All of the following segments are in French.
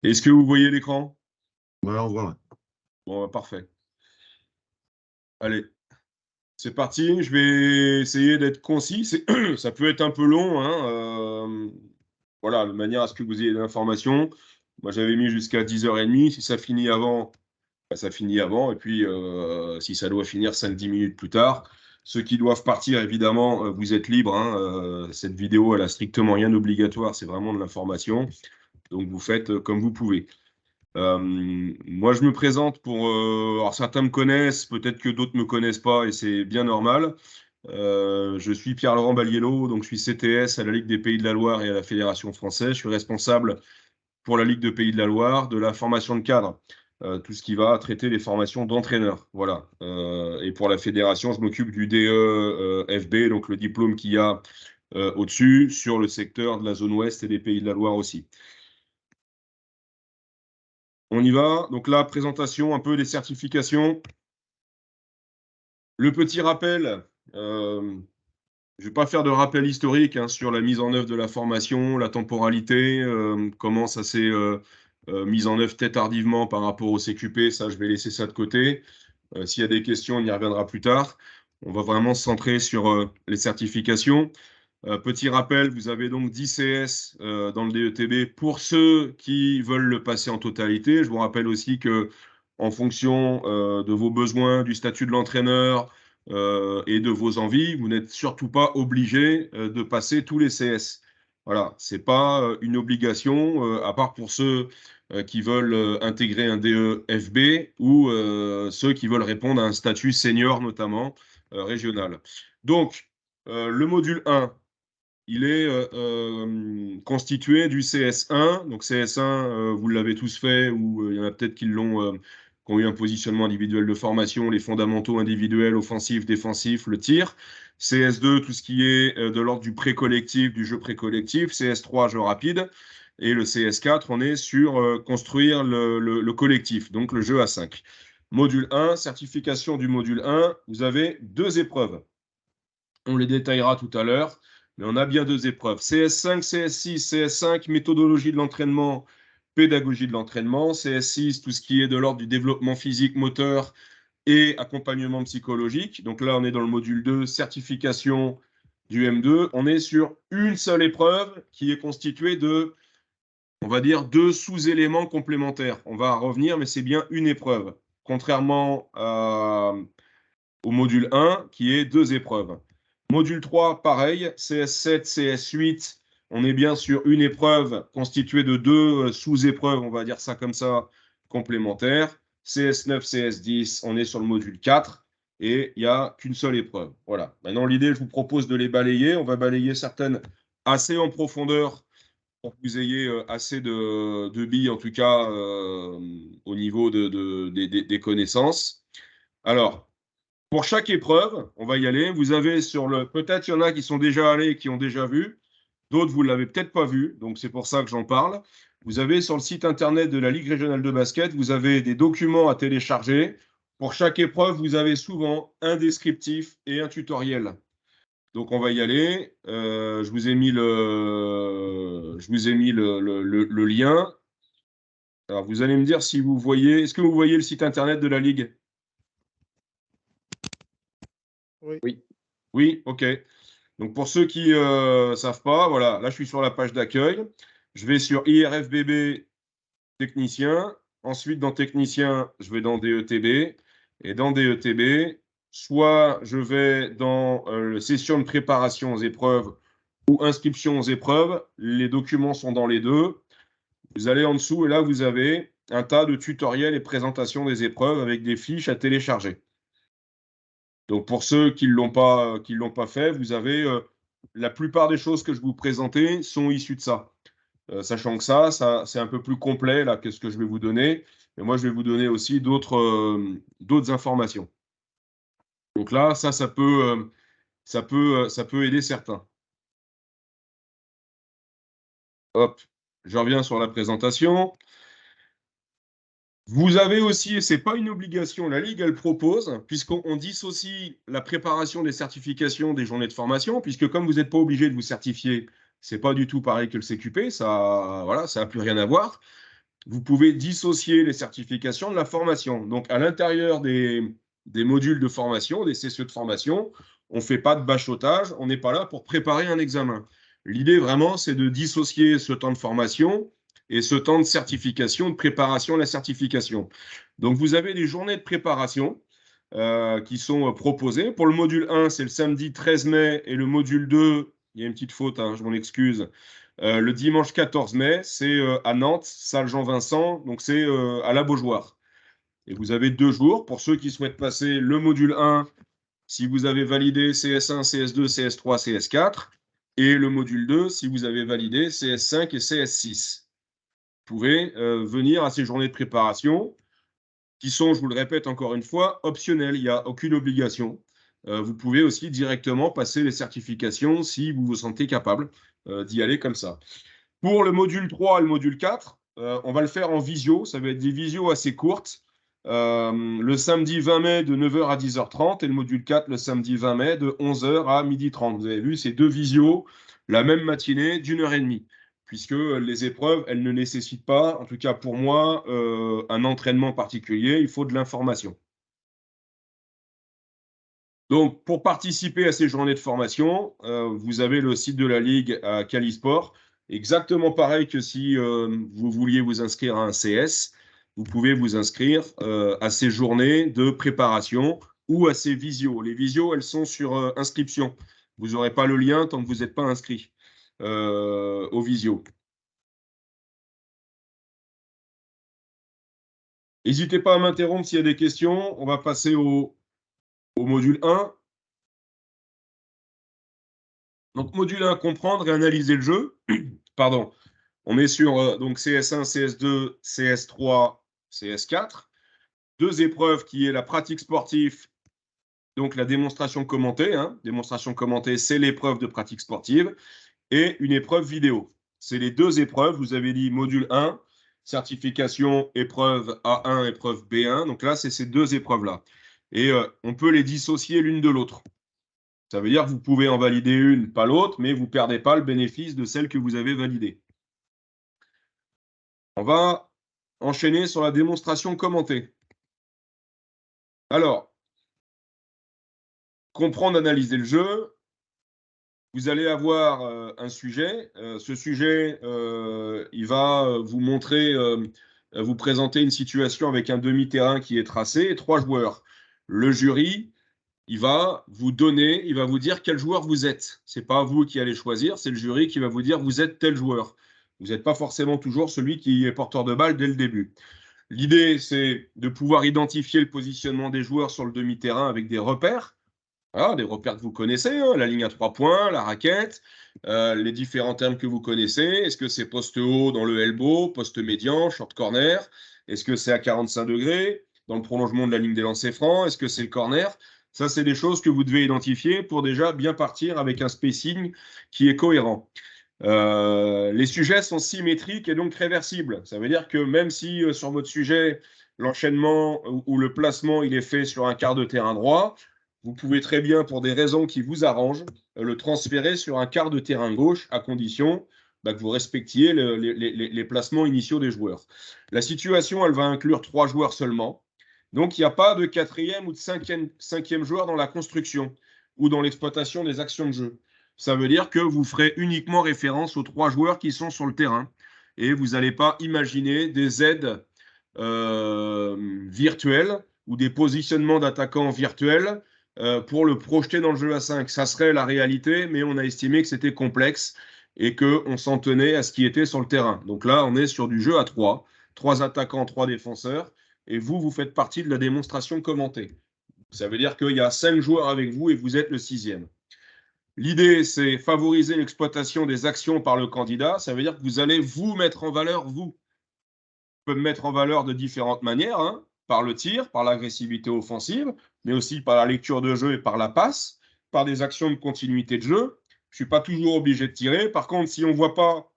Est-ce que vous voyez l'écran? Ouais, on voit. Bon, parfait. Allez, c'est parti. Je vais essayer d'être concis. Ça peut être un peu long, hein, voilà, de manière à ce que vous ayez l'information. Moi, j'avais mis jusqu'à 10h30. Si ça finit avant, bah, ça finit avant. Et puis, si ça doit finir 5-10 minutes plus tard, ceux qui doivent partir, évidemment, vous êtes libres, hein. Cette vidéo, elle a strictement rien d'obligatoire. C'est vraiment de l'information. Donc, vous faites comme vous pouvez. Moi, je me présente pour. Alors, certains me connaissent, peut-être que d'autres ne me connaissent pas, et c'est bien normal. Je suis Pierre-Laurent Baliello, donc je suis CTS à la Ligue des Pays de la Loire et à la Fédération française. Je suis responsable pour la Ligue des Pays de la Loire de la formation de cadre, tout ce qui va traiter les formations d'entraîneurs. Voilà. Et pour la fédération, je m'occupe du DE FB, donc le diplôme qu'il y a au-dessus, sur le secteur de la zone ouest et des Pays de la Loire aussi. On y va. Donc là, présentation un peu des certifications. Le petit rappel, je ne vais pas faire de rappel historique hein, sur la mise en œuvre de la formation, la temporalité, comment ça s'est mis en œuvre très tardivement par rapport au CQP. Ça, je vais laisser ça de côté. S'il y a des questions, on y reviendra plus tard. On va vraiment se centrer sur les certifications. Petit rappel, vous avez donc 10 CS dans le DETB pour ceux qui veulent le passer en totalité. Je vous rappelle aussi que en fonction de vos besoins, du statut de l'entraîneur et de vos envies, vous n'êtes surtout pas obligé de passer tous les CS. Voilà, c'est pas une obligation, à part pour ceux qui veulent intégrer un DE-FB ou ceux qui veulent répondre à un statut senior notamment régional. Donc, le module 1, il est constitué du CS1. Donc CS1, vous l'avez tous fait, ou il y en a peut-être qui ont eu un positionnement individuel de formation, les fondamentaux individuels, offensifs, défensifs, le tir. CS2, tout ce qui est de l'ordre du pré-collectif, du jeu pré-collectif. CS3, jeu rapide. Et le CS4, on est sur construire le collectif, donc le jeu à 5. Module 1, certification du module 1, vous avez 2 épreuves. On les détaillera tout à l'heure, mais on a bien 2 épreuves. CS5, CS6, CS5, méthodologie de l'entraînement, pédagogie de l'entraînement. CS6, tout ce qui est de l'ordre du développement physique, moteur et accompagnement psychologique. Donc là, on est dans le module 2, certification du M2. On est sur une seule épreuve qui est constituée de, on va dire, 2 sous-éléments complémentaires. On va revenir, mais c'est bien une épreuve, contrairement au module 1, qui est 2 épreuves. Module 3, pareil, CS7, CS8, on est bien sur une épreuve constituée de 2 sous-épreuves, on va dire ça comme ça, complémentaires. CS9, CS10, on est sur le module 4 et il n'y a qu'une seule épreuve. Voilà. Maintenant, l'idée, je vous propose de les balayer. On va balayer certaines assez en profondeur pour que vous ayez assez de billes, en tout cas, au niveau des connaissances. Alors, pour chaque épreuve, on va y aller. Vous avez sur le. Peut-être il y en a qui sont déjà allés et qui ont déjà vu. D'autres, vous ne l'avez peut-être pas vu. Donc, c'est pour ça que j'en parle. Vous avez sur le site internet de la Ligue régionale de basket, vous avez des documents à télécharger. Pour chaque épreuve, vous avez souvent un descriptif et un tutoriel. Donc, on va y aller. Je vous ai mis le lien. Alors, vous allez me dire si vous voyez. Est-ce que vous voyez le site internet de la Ligue? Oui. Oui, ok. Donc pour ceux qui ne savent pas, voilà, là je suis sur la page d'accueil. Je vais sur IRFBB technicien. Ensuite, dans technicien, je vais dans DETB. Et dans DETB, soit je vais dans session de préparation aux épreuves ou inscription aux épreuves. Les documents sont dans les deux. Vous allez en dessous et là, vous avez un tas de tutoriels et présentations des épreuves avec des fiches à télécharger. Donc pour ceux qui ne l'ont pas fait, vous avez la plupart des choses que je vous présentais sont issues de ça. Sachant que ça c'est un peu plus complet là que ce que je vais vous donner. Mais moi, je vais vous donner aussi d'autres informations. Donc là, ça peut aider certains. Hop, je reviens sur la présentation. Vous avez aussi, et ce n'est pas une obligation, la Ligue, elle propose, puisqu'on dissocie la préparation des certifications des journées de formation, puisque comme vous n'êtes pas obligé de vous certifier, ce n'est pas du tout pareil que le CQP, ça, voilà, ça n'a plus rien à voir. vous pouvez dissocier les certifications de la formation. Donc, à l'intérieur des modules de formation, des CCE de formation, on ne fait pas de bachotage, on n'est pas là pour préparer un examen. L'idée, vraiment, c'est de dissocier ce temps de formation et ce temps de certification, de préparation à la certification. Donc, vous avez des journées de préparation qui sont proposées. Pour le module 1, c'est le samedi 13 mai, et le module 2, il y a une petite faute, hein, je m'en excuse, le dimanche 14 mai, c'est à Nantes, salle Jean-Vincent, donc c'est à la Beaujoire. Et vous avez 2 jours pour ceux qui souhaitent passer le module 1, si vous avez validé CS1, CS2, CS3, CS4, et le module 2, si vous avez validé CS5 et CS6. Vous pouvez venir à ces journées de préparation qui sont, je vous le répète encore une fois, optionnelles. Il n'y a aucune obligation. Vous pouvez aussi directement passer les certifications si vous vous sentez capable d'y aller comme ça. Pour le module 3 et le module 4, on va le faire en visio. Ça va être des visios assez courtes. Le samedi 20 mai de 9h à 10h30 et le module 4 le samedi 20 mai de 11h à 12h30. Vous avez vu, c'est 2 visios la même matinée d'1h30, puisque les épreuves, elles ne nécessitent pas, en tout cas pour moi, un entraînement particulier. Il faut de l'information. Donc, pour participer à ces journées de formation, vous avez le site de la Ligue à Calisport. Exactement pareil que si vous vouliez vous inscrire à un CS, vous pouvez vous inscrire à ces journées de préparation ou à ces visios. Les visios, elles sont sur inscription. Vous n'aurez pas le lien tant que vous n'êtes pas inscrit aux visios. N'hésitez pas à m'interrompre s'il y a des questions. On va passer au module 1. Donc, module 1, comprendre et analyser le jeu. Pardon. On est sur donc CS1, CS2, CS3, CS4. 2 épreuves qui est la pratique sportive, donc la démonstration commentée. Démonstration commentée, c'est l'épreuve de pratique sportive. Et une épreuve vidéo. C'est les 2 épreuves. Vous avez dit module 1, certification, épreuve A1, épreuve B1. Donc là, c'est ces 2 épreuves-là. Et on peut les dissocier l'une de l'autre. Ça veut dire que vous pouvez en valider une, pas l'autre, mais vous ne perdez pas le bénéfice de celle que vous avez validée. On va enchaîner sur la démonstration commentée. Alors, comprendre, analyser le jeu. Vous allez avoir un sujet. Ce sujet, il va vous montrer, vous présenter une situation avec un demi-terrain qui est tracé et 3 joueurs. Le jury, il va vous donner, il va vous dire quel joueur vous êtes. Ce n'est pas vous qui allez choisir, c'est le jury qui va vous dire vous êtes tel joueur. Vous n'êtes pas forcément toujours celui qui est porteur de balle dès le début. L'idée, c'est de pouvoir identifier le positionnement des joueurs sur le demi-terrain avec des repères. Voilà, des repères que vous connaissez, la ligne à 3 points, la raquette, les différents termes que vous connaissez. Est-ce que c'est poste haut dans le elbow, poste médian, short corner? Est-ce que c'est à 45 degrés dans le prolongement de la ligne des lancers francs? Est-ce que c'est le corner? Ça, c'est des choses que vous devez identifier pour déjà bien partir avec un spacing qui est cohérent. Les sujets sont symétriques et donc réversibles. Ça veut dire que même si sur votre sujet, l'enchaînement ou le placement, il est fait sur un quart de terrain droit, vous pouvez très bien, pour des raisons qui vous arrangent, le transférer sur un quart de terrain gauche, à condition que vous respectiez les placements initiaux des joueurs. La situation, elle va inclure 3 joueurs seulement. Donc, il n'y a pas de 4e ou de 5e joueur dans la construction ou dans l'exploitation des actions de jeu. Ça veut dire que vous ferez uniquement référence aux 3 joueurs qui sont sur le terrain et vous n'allez pas imaginer des aides virtuelles ou des positionnements d'attaquants virtuels pour le projeter dans le jeu à 5. Ça serait la réalité, mais on a estimé que c'était complexe et qu'on s'en tenait à ce qui était sur le terrain. Donc là, on est sur du jeu à 3. 3 attaquants, 3 défenseurs. Et vous faites partie de la démonstration commentée. Ça veut dire qu'il y a 5 joueurs avec vous et vous êtes le 6e. L'idée, c'est favoriser l'exploitation des actions par le candidat. Ça veut dire que vous allez vous mettre en valeur, vous. Vous pouvez me mettre en valeur de différentes manières, par le tir, par l'agressivité offensive, mais aussi par la lecture de jeu et par la passe, par des actions de continuité de jeu. Je ne suis pas toujours obligé de tirer. Par contre, si on ne voit pas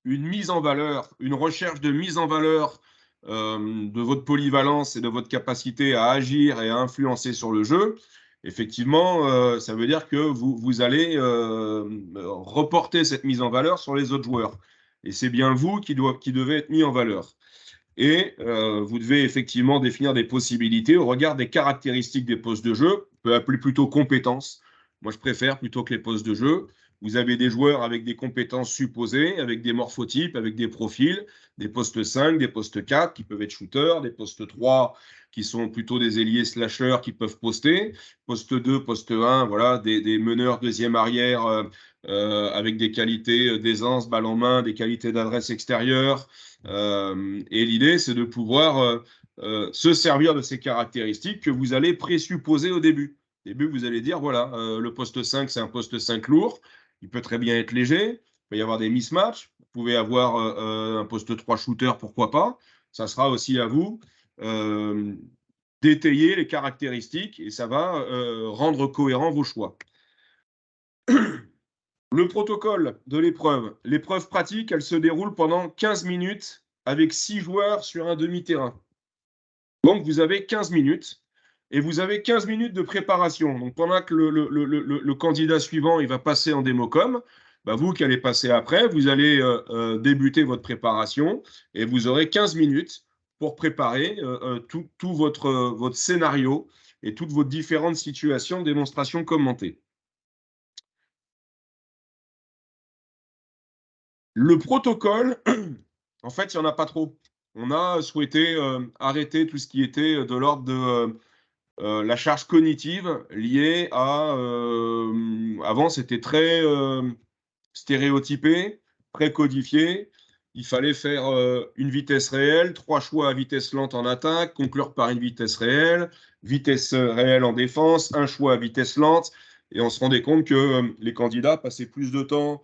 une mise en valeur, une recherche de mise en valeur de votre polyvalence et de votre capacité à agir et à influencer sur le jeu, effectivement, ça veut dire que vous allez reporter cette mise en valeur sur les autres joueurs. et c'est bien vous qui devez être mis en valeur. Et vous devez effectivement définir des possibilités au regard des caractéristiques des postes de jeu. On peut appeler plutôt compétences. Moi, je préfère plutôt que les postes de jeu. Vous avez des joueurs avec des compétences supposées, avec des morphotypes, avec des profils, des postes 5, des postes 4 qui peuvent être shooters, des postes 3 qui sont plutôt des ailiers slashers qui peuvent poster, poste 2, poste 1, voilà, des meneurs deuxième arrière avec des qualités d'aisance, balle en main, des qualités d'adresse extérieure. Et l'idée, c'est de pouvoir se servir de ces caractéristiques que vous allez présupposer au début. Au début, vous allez dire, voilà, le poste 5, c'est un poste 5 lourd. Il peut très bien être léger. Il peut y avoir des mismatchs. Vous pouvez avoir un poste 3 shooter, pourquoi pas. Ça sera aussi à vous d'étayer les caractéristiques et ça va rendre cohérent vos choix. Le protocole de l'épreuve. L'épreuve pratique, elle se déroule pendant 15 minutes avec 6 joueurs sur un demi-terrain. Donc, vous avez 15 minutes et vous avez 15 minutes de préparation. Donc, pendant que le candidat suivant il va passer en démocom, bah, vous qui allez passer après, vous allez débuter votre préparation et vous aurez 15 minutes pour préparer tout votre scénario et toutes vos différentes situations de démonstration commentées. Le protocole, en fait, il n'y en a pas trop. On a souhaité arrêter tout ce qui était de l'ordre de la charge cognitive liée à... avant, c'était très stéréotypé, très codifié. Il fallait faire une vitesse réelle, 3 choix à vitesse lente en attaque, conclure par une vitesse réelle en défense, un choix à vitesse lente. Et on se rendait compte que les candidats passaient plus de temps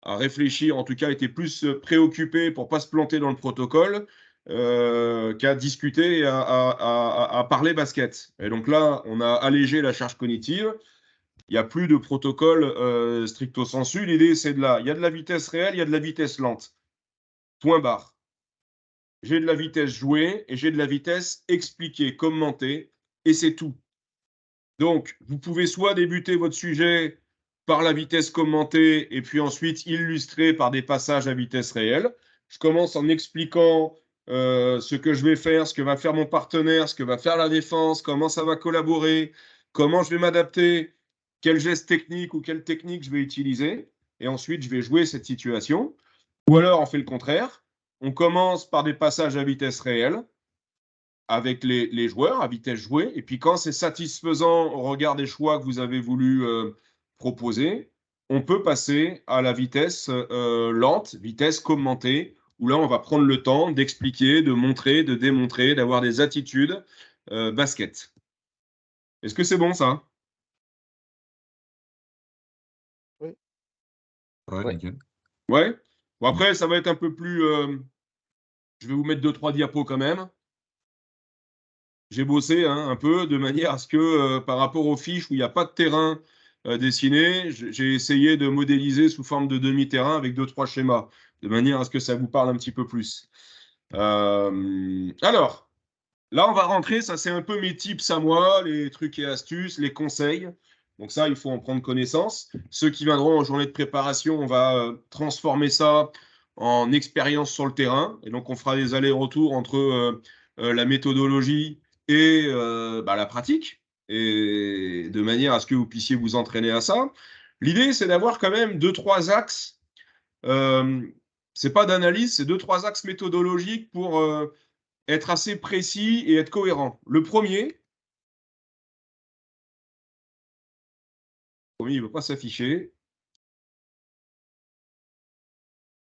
à réfléchir, en tout cas étaient plus préoccupés pour ne pas se planter dans le protocole qu'à discuter et à parler basket. Et donc là, on a allégé la charge cognitive. Il n'y a plus de protocole stricto sensu. L'idée, c'est il y a de la vitesse réelle, il y a de la vitesse lente. Point barre. J'ai de la vitesse jouée et j'ai de la vitesse expliquée, commentée, et c'est tout. Donc, vous pouvez soit débuter votre sujet par la vitesse commentée et puis ensuite illustrer par des passages à vitesse réelle. Je commence en expliquant ce que je vais faire, ce que va faire mon partenaire, ce que va faire la défense, comment ça va collaborer, comment je vais m'adapter, quel geste technique ou quelle technique je vais utiliser. Et ensuite, je vais jouer cette situation. Ou alors, on fait le contraire. On commence par des passages à vitesse réelle avec les joueurs à vitesse jouée. Et puis quand c'est satisfaisant au regard des choix que vous avez voulu proposer, on peut passer à la vitesse lente, vitesse commentée, où là, on va prendre le temps d'expliquer, de montrer, de démontrer, d'avoir des attitudes basket. Est-ce que c'est bon, ça? Oui. Ouais, nickel. Ouais. Bon, après, ça va être un peu plus... je vais vous mettre 2-3 diapos quand même. J'ai bossé un peu de manière à ce que par rapport aux fiches où il n'y a pas de terrain dessiné, j'ai essayé de modéliser sous forme de demi-terrain avec 2-3 schémas, de manière à ce que ça vous parle un petit peu plus. Alors, là, on va rentrer, ça c'est un peu mes tips à moi, les trucs et astuces, les conseils. Donc ça, il faut en prendre connaissance. Ceux qui viendront en journée de préparation, on va transformer ça en expérience sur le terrain. Et donc, on fera des allers-retours entre la méthodologie et la pratique, et de manière à ce que vous puissiez vous entraîner à ça. L'idée, c'est d'avoir quand même 2-3 axes. C'est pas d'analyse, c'est 2-3 axes méthodologiques pour être assez précis et être cohérent. Le premier, il ne veut pas s'afficher.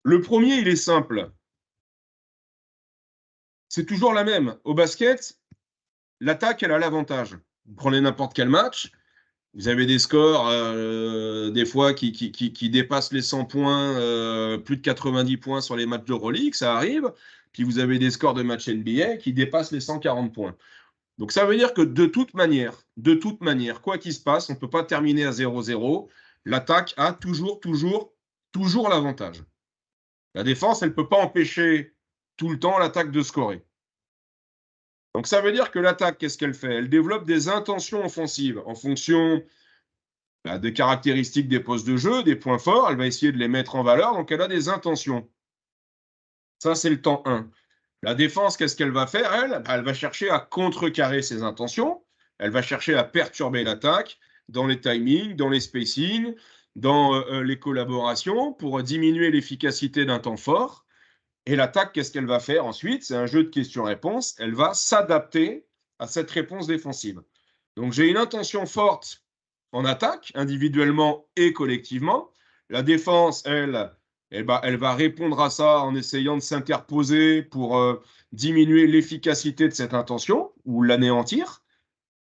Le premier, il est simple. C'est toujours la même. Au basket, l'attaque, elle a l'avantage. Vous prenez n'importe quel match, vous avez des scores, des fois, qui dépassent les 100 points, plus de 90 points sur les matchs d'Euroleague, ça arrive. Puis vous avez des scores de matchs NBA qui dépassent les 140 points. Donc ça veut dire que de toute manière, quoi qu'il se passe, on ne peut pas terminer à 0-0. L'attaque a toujours l'avantage. La défense, elle ne peut pas empêcher tout le temps l'attaque de scorer. Donc ça veut dire que l'attaque, qu'est-ce qu'elle fait? Elle développe des intentions offensives en fonction des caractéristiques des postes de jeu, des points forts. Elle va essayer de les mettre en valeur, donc elle a des intentions. Ça, c'est le temps 1. La défense, qu'est-ce qu'elle va faire, elle? Elle va chercher à contrecarrer ses intentions. Elle va chercher à perturber l'attaque dans les timings, dans les spacings, dans les collaborations pour diminuer l'efficacité d'un temps fort. Et l'attaque, qu'est-ce qu'elle va faire ensuite? C'est un jeu de questions-réponses. Elle va s'adapter à cette réponse défensive. Donc, j'ai une intention forte en attaque, individuellement et collectivement. La défense, elle, elle va répondre à ça en essayant de s'interposer pour diminuer l'efficacité de cette intention ou l'anéantir.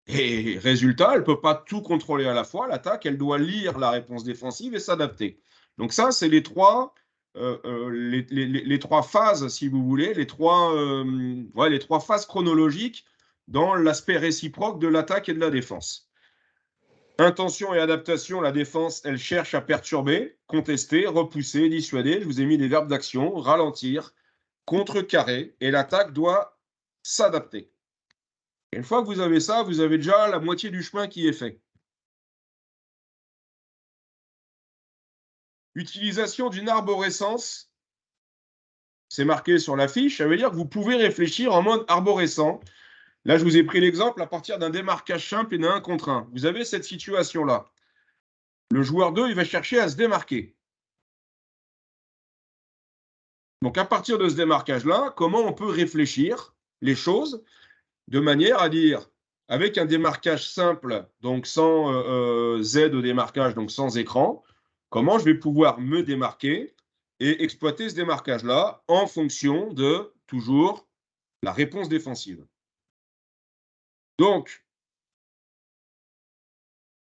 Et résultat, elle ne peut pas tout contrôler à la fois. L'attaque, elle doit lire la réponse défensive et s'adapter. Donc ça, c'est les trois phases, si vous voulez, les trois phases chronologiques dans l'aspect réciproque de l'attaque et de la défense. Intention et adaptation, la défense, elle cherche à perturber, contester, repousser, dissuader. Je vous ai mis des verbes d'action, ralentir, contrecarrer, et l'attaque doit s'adapter. Et une fois que vous avez ça, vous avez déjà la moitié du chemin qui est fait. Utilisation d'une arborescence, c'est marqué sur la fiche, ça veut dire que vous pouvez réfléchir en mode arborescent. Là, je vous ai pris l'exemple à partir d'un démarquage simple et d'un 1 contre 1. Vous avez cette situation-là. Le joueur 2, il va chercher à se démarquer. Donc, à partir de ce démarquage-là, comment on peut réfléchir les choses de manière à dire, avec un démarquage simple, donc sans Z au démarquage, donc sans écran, comment je vais pouvoir me démarquer et exploiter ce démarquage-là en fonction de, toujours, la réponse défensive. Donc,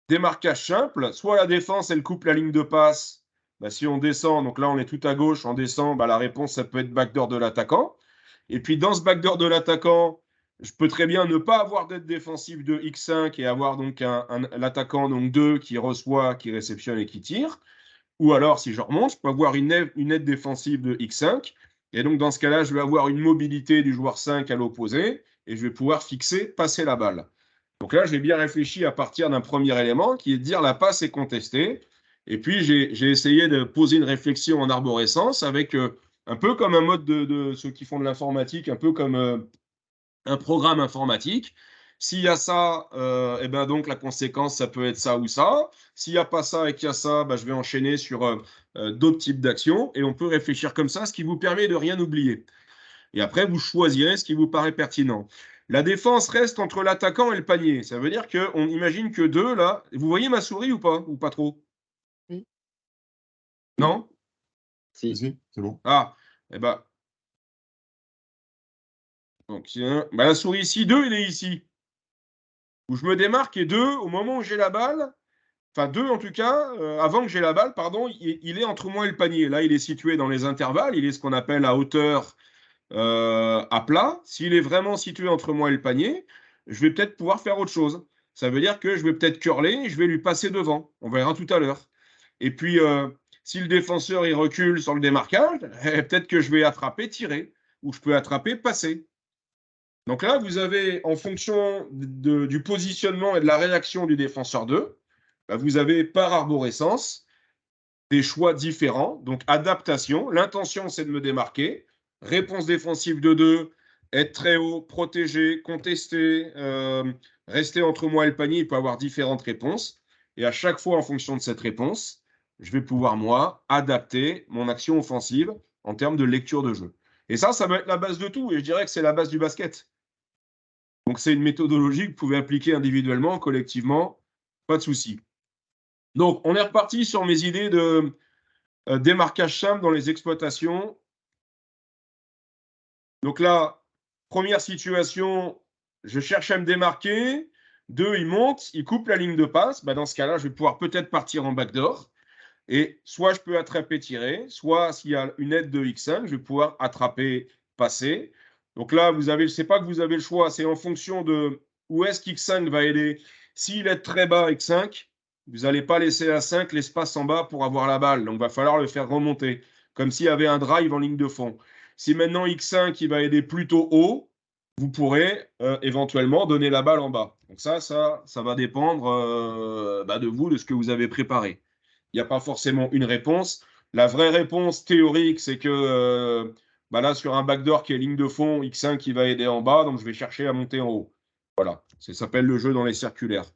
démarquage simple, soit la défense, elle coupe la ligne de passe. Bah, si on descend, donc là on est tout à gauche, on descend, bah, la réponse, ça peut être backdoor de l'attaquant. Et puis dans ce backdoor de l'attaquant, je peux très bien ne pas avoir d'aide défensive de X5 et avoir donc l'attaquant donc 2 qui reçoit, qui réceptionne et qui tire. Ou alors, si je remonte, je peux avoir une aide défensive de X5. Et donc, dans ce cas-là, je vais avoir une mobilité du joueur 5 à l'opposé et je vais pouvoir fixer, passer la balle. Donc là, j'ai bien réfléchi à partir d'un premier élément qui est de dire la passe est contestée. Et puis, j'ai essayé de poser une réflexion en arborescence avec un peu comme un mode de ceux qui font de l'informatique, un peu comme un programme informatique. S'il y a ça, et ben donc la conséquence, ça peut être ça ou ça. S'il n'y a pas ça et qu'il y a ça, ben je vais enchaîner sur d'autres types d'actions. Et on peut réfléchir comme ça, ce qui vous permet de rien oublier. Et après, vous choisirez ce qui vous paraît pertinent. La défense reste entre l'attaquant et le panier. Ça veut dire qu'on imagine que 2, là. Vous voyez ma souris ou pas? Ou pas trop? Oui. Non? Si. Si, c'est bon. Ah, eh ben. Donc, bah, la souris ici, 2, il est ici. Où je me démarque et 2, au moment où j'ai la balle, enfin 2 en tout cas, avant que j'ai la balle, pardon, il est entre moi et le panier. Là, il est situé dans les intervalles, il est ce qu'on appelle à hauteur à plat. S'il est vraiment situé entre moi et le panier, je vais peut-être pouvoir faire autre chose. Ça veut dire que je vais peut-être curler et je vais lui passer devant. On verra tout à l'heure. Et puis, si le défenseur il recule sur le démarquage, peut-être que je vais attraper, tirer, ou je peux attraper, passer. Donc là, vous avez, en fonction du positionnement et de la réaction du défenseur 2, bah, vous avez par arborescence des choix différents. Donc adaptation, l'intention c'est de me démarquer. Réponse défensive de 2, être très haut, protéger, contester, rester entre moi et le panier, il peut avoir différentes réponses. Et à chaque fois, en fonction de cette réponse, je vais pouvoir, moi, adapter mon action offensive en termes de lecture de jeu. Et ça va être la base de tout. Et je dirais que c'est la base du basket. Donc, c'est une méthodologie que vous pouvez appliquer individuellement, collectivement, pas de souci. Donc, on est reparti sur mes idées de démarquage simple dans les exploitations. Donc là, première situation, je cherche à me démarquer. 2, il monte, il coupe la ligne de passe. Bah, dans ce cas-là, je vais pouvoir peut-être partir en backdoor. Et soit je peux attraper, tirer, soit s'il y a une aide de X5, je vais pouvoir attraper, passer. Donc là, vous avez, c'est pas que vous avez le choix, c'est en fonction de où est-ce qu'X5 va aider. S'il est très bas, X5, vous n'allez pas laisser à 5 l'espace en bas pour avoir la balle. Donc, il va falloir le faire remonter, comme s'il y avait un drive en ligne de fond. Si maintenant X5 il va aider plutôt haut, vous pourrez éventuellement donner la balle en bas. Donc ça va dépendre de vous, de ce que vous avez préparé. Il n'y a pas forcément une réponse. La vraie réponse théorique, c'est que bah là, sur un backdoor qui est ligne de fond, X5 qui va aider en bas, donc je vais chercher à monter en haut. Voilà, ça s'appelle le jeu dans les circulaires.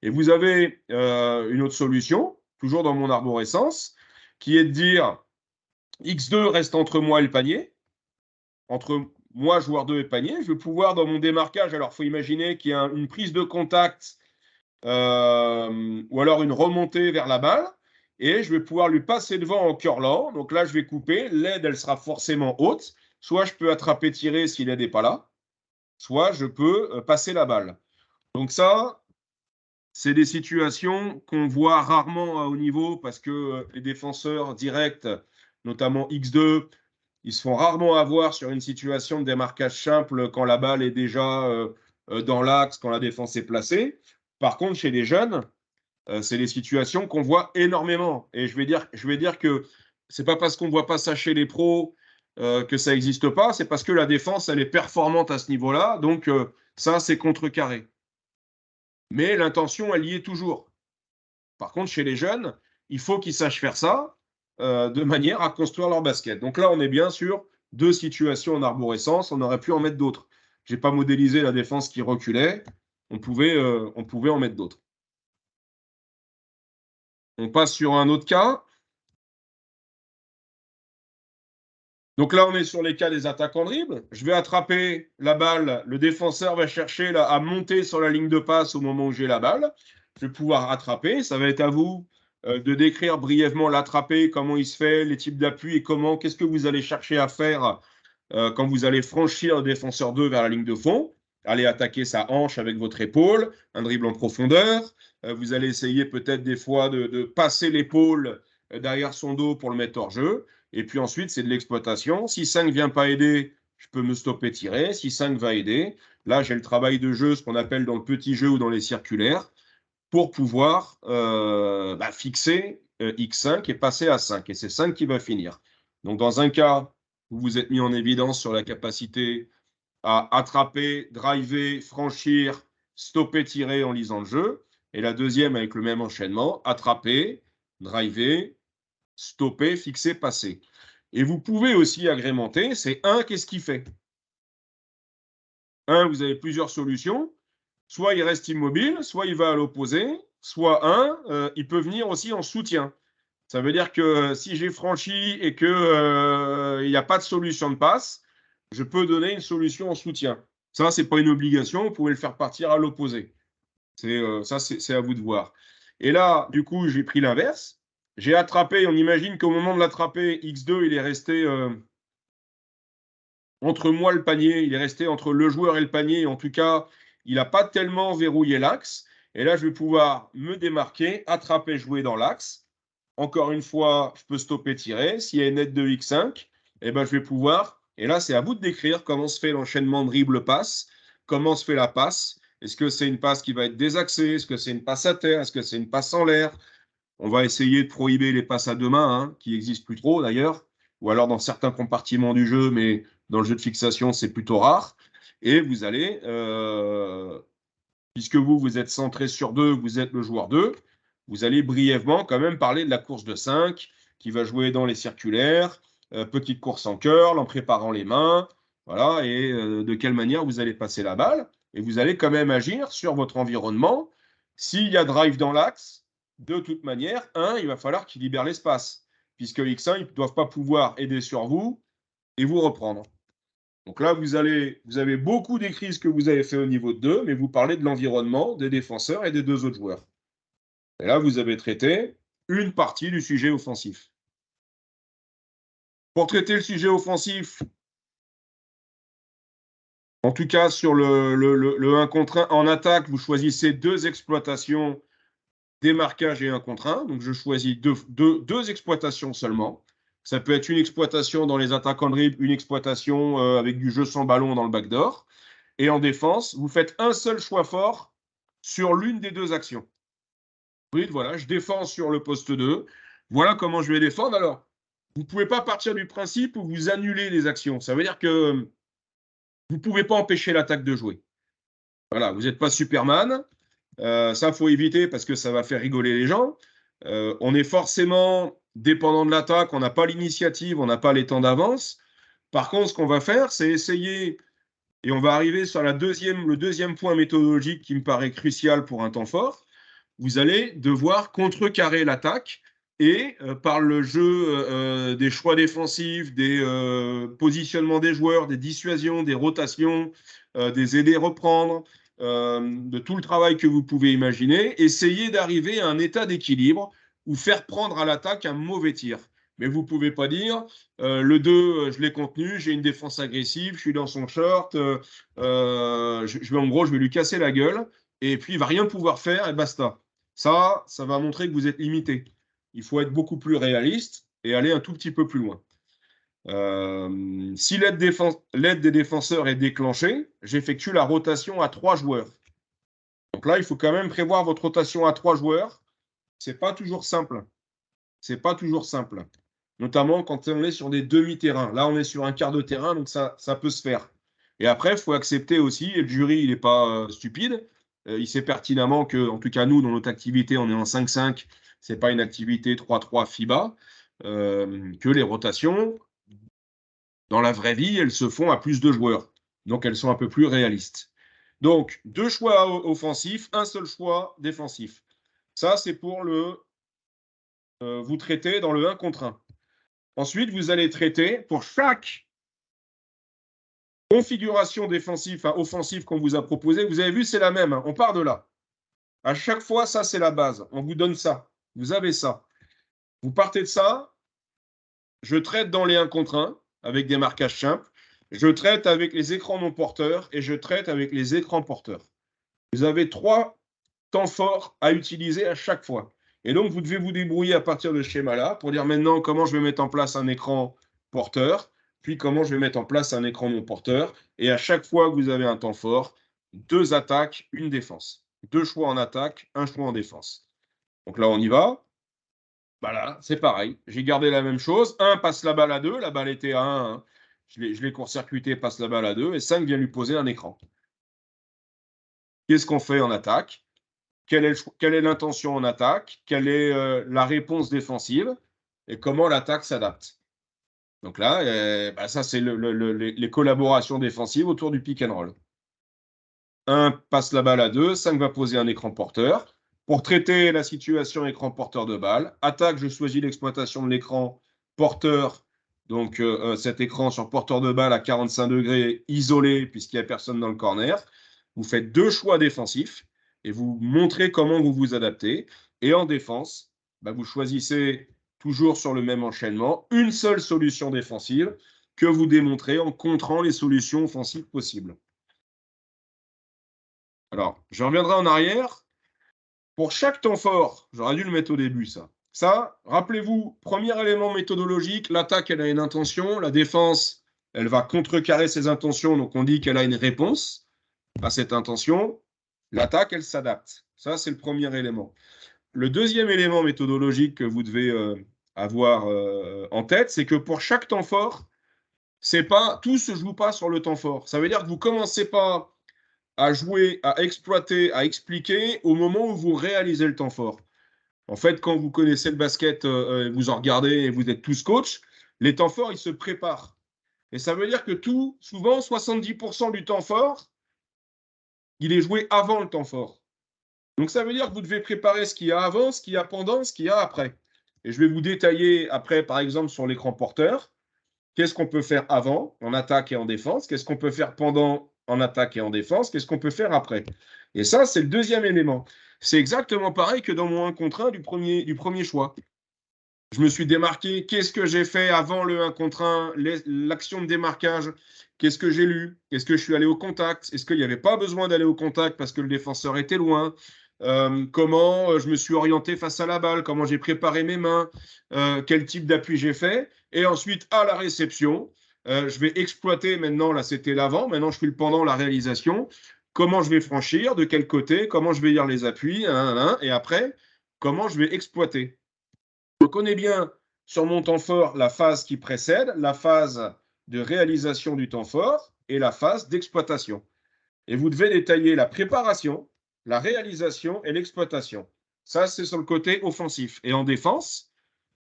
Et vous avez une autre solution, toujours dans mon arborescence, qui est de dire X2 reste entre moi et le panier, entre moi, joueur 2 et panier. Je vais pouvoir, dans mon démarquage, alors il faut imaginer qu'il y a une prise de contact ou alors une remontée vers la balle, et je vais pouvoir lui passer devant en curlant. Donc là, je vais couper. L'aide, elle sera forcément haute. Soit je peux attraper, tirer si l'aide n'est pas là, soit je peux passer la balle. Donc ça, c'est des situations qu'on voit rarement à haut niveau parce que les défenseurs directs, notamment X2, ils se font rarement avoir sur une situation de démarquage simple quand la balle est déjà dans l'axe, quand la défense est placée. Par contre, chez les jeunes, c'est des situations qu'on voit énormément. Et je vais dire que c'est pas parce qu'on ne voit pas ça chez les pros que ça n'existe pas, c'est parce que la défense, elle est performante à ce niveau-là. Donc, ça, c'est contrecarré. Mais l'intention, elle y est toujours. Par contre, chez les jeunes, il faut qu'ils sachent faire ça de manière à construire leur basket. Donc là, on est bien sur 2 situations en arborescence. On aurait pu en mettre d'autres. Je n'ai pas modélisé la défense qui reculait. On pouvait en mettre d'autres. On passe sur un autre cas. Donc là, on est sur les cas des attaques en dribble. Je vais attraper la balle. Le défenseur va chercher là, à monter sur la ligne de passe au moment où j'ai la balle. Je vais pouvoir rattraper. Ça va être à vous de décrire brièvement l'attraper, comment il se fait, les types d'appui et qu'est-ce que vous allez chercher à faire quand vous allez franchir le défenseur 2 vers la ligne de fond. Allez attaquer sa hanche avec votre épaule, un dribble en profondeur. Vous allez essayer peut-être des fois de passer l'épaule derrière son dos pour le mettre hors jeu. Et puis ensuite, c'est de l'exploitation. Si 5 ne vient pas aider, je peux me stopper, tirer. Si 5 va aider, là, j'ai le travail de jeu, ce qu'on appelle dans le petit jeu ou dans les circulaires, pour pouvoir fixer X5 et passer à 5. Et c'est 5 qui va finir. Donc, dans un cas, vous vous êtes mis en évidence sur la capacité à attraper, driver, franchir, stopper, tirer en lisant le jeu. Et la deuxième, avec le même enchaînement, attraper, driver, stopper, fixer, passer. Et vous pouvez aussi agrémenter, c'est 1, qu'est-ce qu'il fait? 1, vous avez plusieurs solutions. Soit il reste immobile, soit il va à l'opposé, soit 1, il peut venir aussi en soutien. Ça veut dire que si j'ai franchi et qu'il n'y a pas de solution de passe, je peux donner une solution en soutien. Ça, ce n'est pas une obligation, vous pouvez le faire partir à l'opposé. C'est à vous de voir. Et là, du coup, j'ai pris l'inverse. J'ai attrapé, on imagine qu'au moment de l'attraper, X2, il est resté entre moi et le panier, il est resté entre le joueur et le panier. En tout cas, il n'a pas tellement verrouillé l'axe. Et là, je vais pouvoir me démarquer, attraper, jouer dans l'axe. Encore une fois, je peux stopper, tirer. S'il y a une aide de X5, eh ben, je vais pouvoir. Et là, c'est à vous de décrire comment se fait l'enchaînement dribble-passe, comment se fait la passe. Est-ce que c'est une passe qui va être désaxée? Est-ce que c'est une passe à terre? Est-ce que c'est une passe en l'air? On va essayer de prohiber les passes à deux mains, hein, qui n'existent plus trop d'ailleurs, ou alors dans certains compartiments du jeu, mais dans le jeu de fixation, c'est plutôt rare. Et vous allez, puisque vous êtes centré sur 2, vous êtes le joueur 2, vous allez brièvement quand même parler de la course de 5 qui va jouer dans les circulaires, petite course en curl, en préparant les mains, voilà, et de quelle manière vous allez passer la balle. Et vous allez quand même agir sur votre environnement. S'il y a drive dans l'axe, de toute manière, il va falloir qu'il libère l'espace, puisque X1, ils ne doivent pas pouvoir aider sur vous et vous reprendre. Donc là, vous avez beaucoup décrit ce que vous avez fait au niveau de 2, mais vous parlez de l'environnement, des défenseurs et des 2 autres joueurs. Et là, vous avez traité une partie du sujet offensif. Pour traiter le sujet offensif, en tout cas sur le 1 contre 1, en attaque, vous choisissez 2 exploitations, démarquage et 1 contre 1. Donc, je choisis deux exploitations seulement. Ça peut être une exploitation dans les attaques en dribble, une exploitation avec du jeu sans ballon dans le backdoor. Et en défense, vous faites un seul choix fort sur l'une des 2 actions. Vous dites, voilà, je défends sur le poste 2. Voilà comment je vais défendre. Alors, vous ne pouvez pas partir du principe où vous annulez les actions. Ça veut dire que vous ne pouvez pas empêcher l'attaque de jouer. Voilà, vous n'êtes pas Superman. Ça, il faut éviter parce que ça va faire rigoler les gens. On est forcément dépendant de l'attaque, on n'a pas l'initiative, on n'a pas les temps d'avance. Par contre, ce qu'on va faire, c'est essayer, et on va arriver sur le deuxième point méthodologique qui me paraît crucial pour un temps fort. Vous allez devoir contrecarrer l'attaque et par le jeu des choix défensifs, des positionnements des joueurs, des dissuasions, des rotations, des aider à reprendre, de tout le travail que vous pouvez imaginer, essayer d'arriver à un état d'équilibre ou faire prendre à l'attaque un mauvais tir. Mais vous ne pouvez pas dire le 2, je l'ai contenu, j'ai une défense agressive, je suis dans son short, en gros, je vais lui casser la gueule et puis il ne va rien pouvoir faire et basta. Ça va montrer que vous êtes limité. Il faut être beaucoup plus réaliste et aller un tout petit peu plus loin. Si l'aide des défenseurs est déclenchée, j'effectue la rotation à 3 joueurs. Donc là, il faut quand même prévoir votre rotation à 3 joueurs. C'est pas toujours simple. C'est pas toujours simple. Notamment quand on est sur des demi-terrains. Là, on est sur un quart de terrain, donc ça peut se faire. Et après, il faut accepter aussi, et le jury, il n'est pas stupide, il sait pertinemment que, en tout cas, nous, dans notre activité, on est en 5-5, ce n'est pas une activité 3-3 FIBA, que les rotations, dans la vraie vie, elles se font à plus de joueurs. Donc, elles sont un peu plus réalistes. Donc, 2 choix offensifs, un seul choix défensif. Ça, c'est pour vous traiter dans le 1 contre 1. Ensuite, vous allez traiter pour chaque configuration défensive, offensive qu'on vous a proposée. Vous avez vu, c'est la même. On part de là. À chaque fois, ça, c'est la base. On vous donne ça. Vous avez ça. Vous partez de ça. Je traite dans les 1 contre 1 avec des marquages simples. Je traite avec les écrans non porteurs et je traite avec les écrans porteurs. Vous avez 3 temps forts à utiliser à chaque fois. Et donc, vous devez vous débrouiller à partir de ce schéma-là pour dire maintenant comment je vais mettre en place un écran porteur, puis comment je vais mettre en place un écran non porteur. Et à chaque fois que vous avez un temps fort, 2 attaques, une défense. 2 choix en attaque, 1 choix en défense. Donc là, on y va. Voilà, c'est pareil. J'ai gardé la même chose. 1 passe la balle à 2, la balle était à 1. Hein. Je l'ai court-circuité, passe la balle à 2, et 5 vient lui poser un écran. Qu'est-ce qu'on fait en attaque? Quelle est l'intention en attaque? Quelle est la réponse défensive? Et comment l'attaque s'adapte? Donc là, ça, c'est les collaborations défensives autour du pick and roll. 1 passe la balle à 2, 5 va poser un écran porteur. Pour traiter la situation écran porteur de balle, attaque, je choisis l'exploitation de l'écran porteur. Donc cet écran sur porteur de balle à 45 degrés, isolé, puisqu'il n'y a personne dans le corner. Vous faites 2 choix défensifs et vous montrez comment vous vous adaptez. Et en défense, vous choisissez toujours sur le même enchaînement une seule solution défensive que vous démontrez en contrant les solutions offensives possibles. Alors, je reviendrai en arrière. Pour chaque temps fort, j'aurais dû le mettre au début, ça. Ça, rappelez-vous, premier élément méthodologique, l'attaque, elle a une intention, la défense, elle va contrecarrer ses intentions, donc on dit qu'elle a une réponse à cette intention. L'attaque, elle s'adapte. Ça, c'est le premier élément. Le deuxième élément méthodologique que vous devez avoir en tête, c'est que pour chaque temps fort, tout ne se joue pas sur le temps fort. Ça veut dire que vous ne commencez pas à jouer, à exploiter, à expliquer au moment où vous réalisez le temps fort. En fait, quand vous connaissez le basket, vous en regardez et vous êtes tous coach, les temps forts, ils se préparent. Et ça veut dire que souvent, 70% du temps fort, il est joué avant le temps fort. Donc, ça veut dire que vous devez préparer ce qu'il y a avant, ce qu'il y a pendant, ce qu'il y a après. Et je vais vous détailler après, par exemple, sur l'écran porteur, qu'est-ce qu'on peut faire avant, en attaque et en défense, qu'est-ce qu'on peut faire pendant, en attaque et en défense, qu'est-ce qu'on peut faire après. Et ça, c'est le deuxième élément. C'est exactement pareil que dans mon 1 contre 1 du premier choix. Je me suis démarqué, qu'est-ce que j'ai fait avant le 1 contre 1, l'action de démarquage, qu'est-ce que j'ai lu, est-ce que je suis allé au contact, est-ce qu'il n'y avait pas besoin d'aller au contact parce que le défenseur était loin, comment je me suis orienté face à la balle, comment j'ai préparé mes mains, quel type d'appui j'ai fait, et ensuite à la réception, je vais exploiter maintenant, là c'était l'avant, maintenant je suis le pendant, la réalisation, comment je vais franchir, de quel côté, comment je vais lire les appuis, et après, comment je vais exploiter. Je connais bien sur mon temps fort la phase qui précède, la phase de réalisation du temps fort et la phase d'exploitation. Et vous devez détailler la préparation, la réalisation et l'exploitation. Ça, c'est sur le côté offensif. Et en défense,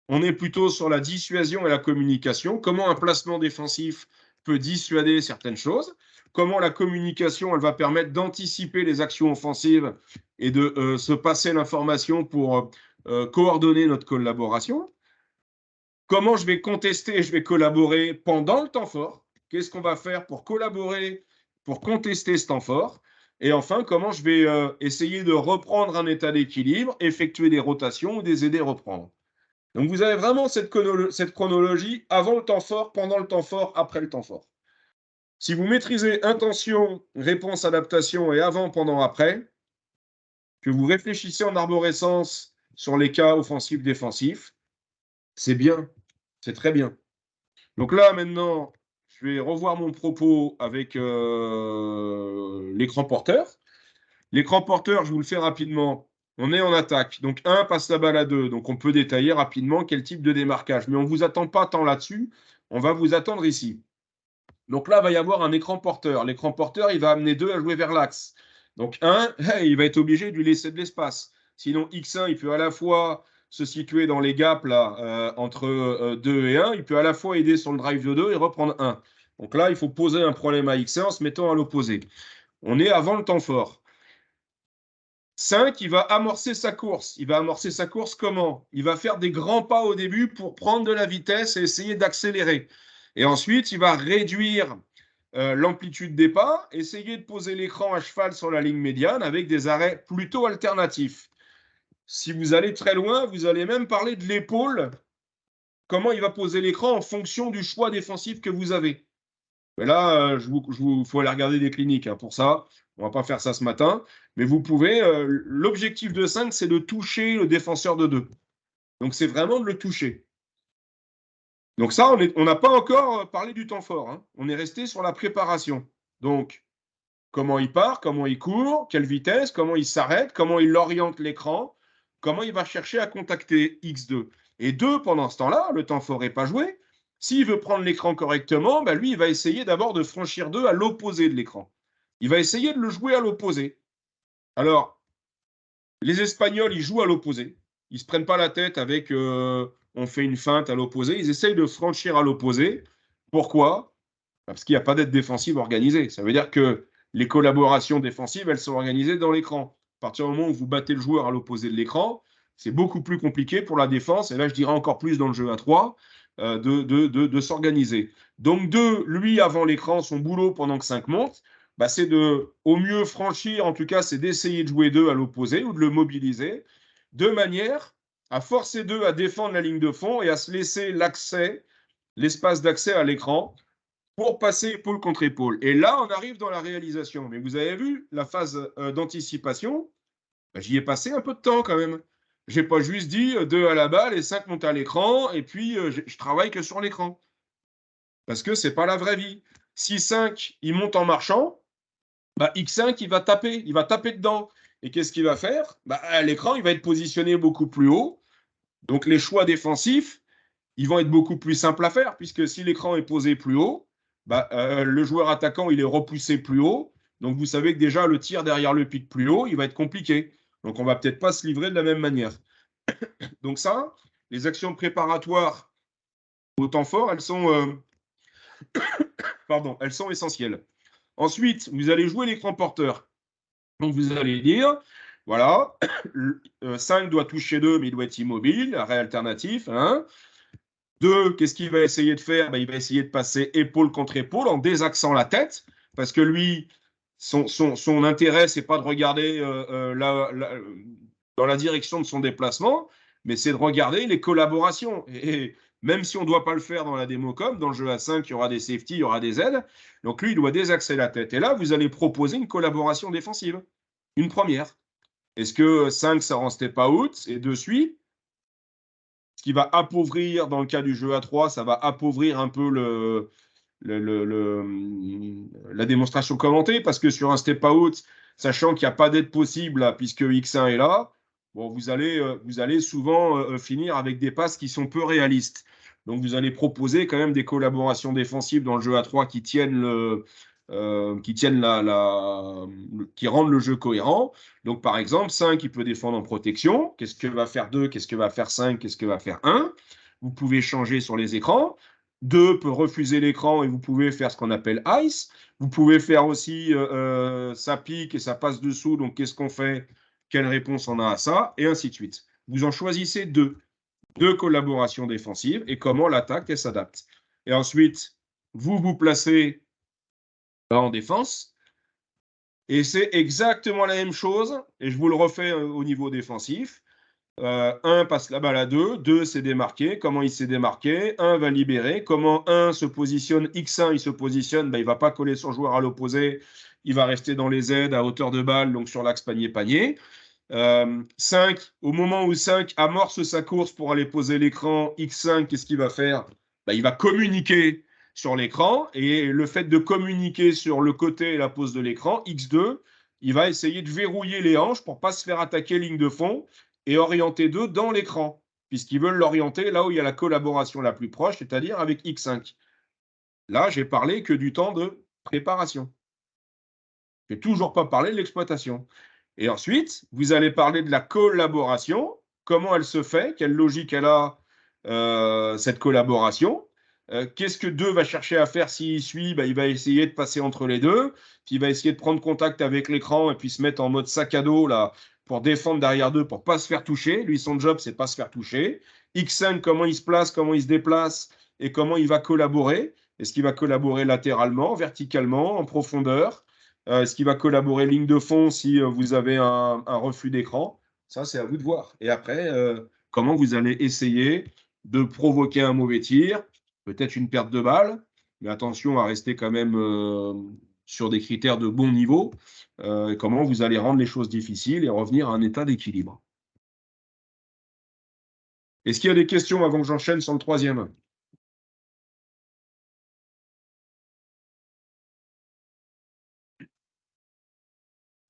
on est plutôt sur la dissuasion et la communication. Comment un placement défensif peut dissuader certaines choses. Comment la communication, elle va permettre d'anticiper les actions offensives et de se passer l'information pour coordonner notre collaboration. Comment je vais contester et je vais collaborer pendant le temps fort. Qu'est-ce qu'on va faire pour collaborer, pour contester ce temps fort. Et enfin, comment je vais essayer de reprendre un état d'équilibre, effectuer des rotations ou des aider à reprendre. Donc, vous avez vraiment cette chronologie avant le temps fort, pendant le temps fort, après le temps fort. Si vous maîtrisez intention, réponse, adaptation et avant, pendant, après, que vous réfléchissez en arborescence sur les cas offensifs, défensifs, c'est bien, c'est très bien. Donc là, maintenant, je vais revoir mon propos avec l'écran porteur. L'écran porteur, je vous le fais rapidement. On est en attaque. Donc 1 passe la balle à 2. Donc on peut détailler rapidement quel type de démarquage. Mais on ne vous attend pas tant là-dessus. On va vous attendre ici. Donc là, il va y avoir un écran porteur. L'écran porteur, il va amener 2 à jouer vers l'axe. Donc 1, il va être obligé de lui laisser de l'espace. Sinon, X1, il peut à la fois se situer dans les gaps là, entre 2 et 1. Il peut à la fois aider sur le drive de 2 et reprendre 1. Donc là, il faut poser un problème à X1 en se mettant à l'opposé. On est avant le temps fort. 5, il va amorcer sa course. Il va amorcer sa course comment? Il va faire des grands pas au début pour prendre de la vitesse et essayer d'accélérer. Et ensuite, il va réduire l'amplitude des pas, essayer de poser l'écran à cheval sur la ligne médiane avec des arrêts plutôt alternatifs. Si vous allez très loin, vous allez même parler de l'épaule, comment il va poser l'écran en fonction du choix défensif que vous avez. Mais là, il faut aller regarder des cliniques hein, pour ça. On ne va pas faire ça ce matin. Mais vous pouvez. L'objectif de 5, c'est de toucher le défenseur de 2. Donc, c'est vraiment de le toucher. Donc, ça, on n'a pas encore parlé du temps fort. Hein. On est resté sur la préparation. Donc, comment il part, comment il court, quelle vitesse, comment il s'arrête, comment il oriente l'écran, comment il va chercher à contacter X2. Et 2, pendant ce temps-là, le temps fort n'est pas joué. S'il veut prendre l'écran correctement, lui, il va essayer d'abord de franchir 2 à l'opposé de l'écran. Il va essayer de le jouer à l'opposé. Alors, les Espagnols, ils jouent à l'opposé. Ils ne se prennent pas la tête avec on fait une feinte à l'opposé. Ils essayent de franchir à l'opposé. Pourquoi? Parce qu'il n'y a pas d'aide défensive organisée. Ça veut dire que les collaborations défensives, elles sont organisées dans l'écran. À partir du moment où vous battez le joueur à l'opposé de l'écran, c'est beaucoup plus compliqué pour la défense, et là je dirais encore plus dans le jeu à 3, de s'organiser. Donc 2, lui avant l'écran, son boulot pendant que 5 monte, c'est de au mieux franchir, en tout cas c'est d'essayer de jouer 2 à l'opposé ou de le mobiliser, de manière à forcer 2 à défendre la ligne de fond et à se laisser l'accès, l'espace d'accès à l'écran pour passer épaule contre épaule. Et là, on arrive dans la réalisation. Mais vous avez vu, la phase d'anticipation, j'y ai passé un peu de temps quand même. Je n'ai pas juste dit 2 à la balle et 5 montent à l'écran, et puis je travaille que sur l'écran. Parce que ce n'est pas la vraie vie. Si 5, il monte en marchant, X5, il va taper dedans. Et qu'est-ce qu'il va faire? L'écran, il va être positionné beaucoup plus haut. Donc les choix défensifs, ils vont être beaucoup plus simples à faire, puisque si l'écran est posé plus haut, le joueur attaquant, il est repoussé plus haut. Donc, vous savez que déjà, le tir derrière le pic plus haut, il va être compliqué. Donc, on ne va peut-être pas se livrer de la même manière. Donc, ça, les actions préparatoires au temps fort, elles sont essentielles. Ensuite, vous allez jouer l'écran porteur. Donc, vous allez dire, voilà, 5 doit toucher 2, mais il doit être immobile, arrêt alternatif. 2, qu'est-ce qu'il va essayer de faire? Il va essayer de passer épaule contre épaule en désaxant la tête, parce que lui, son intérêt, ce n'est pas de regarder dans la direction de son déplacement, mais c'est de regarder les collaborations. Et même si on ne doit pas le faire dans la démocom, dans le jeu à 5, il y aura des safety, il y aura des aides. Donc lui, il doit désaxer la tête. Et là, vous allez proposer une collaboration défensive, une première. Est-ce que 5, ça rend step out et 2 suit? Ce qui va appauvrir, dans le cas du jeu à 3, ça va appauvrir un peu la démonstration commentée, parce que sur un step out, sachant qu'il n'y a pas d'aide possible là, puisque X1 est là, vous allez souvent finir avec des passes qui sont peu réalistes. Donc vous allez proposer quand même des collaborations défensives dans le jeu à 3 qui tiennent qui tiennent qui rendent le jeu cohérent. Donc, par exemple, 5, il peut défendre en protection. Qu'est-ce que va faire 2? Qu'est-ce que va faire 5? Qu'est-ce que va faire 1? Vous pouvez changer sur les écrans. 2 peut refuser l'écran et vous pouvez faire ce qu'on appelle ice. Vous pouvez faire aussi ça pique et ça passe dessous. Donc, qu'est-ce qu'on fait? Quelle réponse on a à ça? Et ainsi de suite. Vous en choisissez 2. 2 collaborations défensives et comment l'attaque elle s'adapte. Et ensuite, vous vous placez en défense. Et c'est exactement la même chose. Et je vous le refais au niveau défensif. 1 passe la balle à 2. 2 s'est démarqué. Comment il s'est démarqué? 1 va libérer. Comment 1 se positionne? X1, il se positionne. Il ne va pas coller son joueur à l'opposé. Il va rester dans les aides à hauteur de balle, donc sur l'axe panier-panier. 5, au moment où 5 amorce sa course pour aller poser l'écran, X5, qu'est-ce qu'il va faire? Il va communiquer sur l'écran, et le fait de communiquer sur le côté et la pose de l'écran, X2, il va essayer de verrouiller les hanches pour ne pas se faire attaquer ligne de fond et orienter 2 dans l'écran, puisqu'ils veulent l'orienter là où il y a la collaboration la plus proche, c'est-à-dire avec X5. Là, j'ai parlé que du temps de préparation. Je n'ai toujours pas parlé de l'exploitation. Et ensuite, vous allez parler de la collaboration, comment elle se fait, quelle logique elle a, cette collaboration. Qu'est-ce que 2 va chercher à faire s'il suit? Il va essayer de passer entre les deux, puis il va essayer de prendre contact avec l'écran et puis se mettre en mode sac à dos là, pour défendre derrière 2, pour ne pas se faire toucher. Lui, son job, c'est de ne pas se faire toucher. X5, comment il se place, comment il se déplace et comment il va collaborer. Est-ce qu'il va collaborer latéralement, verticalement, en profondeur? Est-ce qu'il va collaborer ligne de fond si vous avez un reflux d'écran? Ça, c'est à vous de voir. Et après, comment vous allez essayer de provoquer un mauvais tir, peut-être une perte de balle, mais attention à rester quand même sur des critères de bon niveau. Et comment vous allez rendre les choses difficiles et revenir à un état d'équilibre. Est-ce qu'il y a des questions avant que j'enchaîne sur le troisième?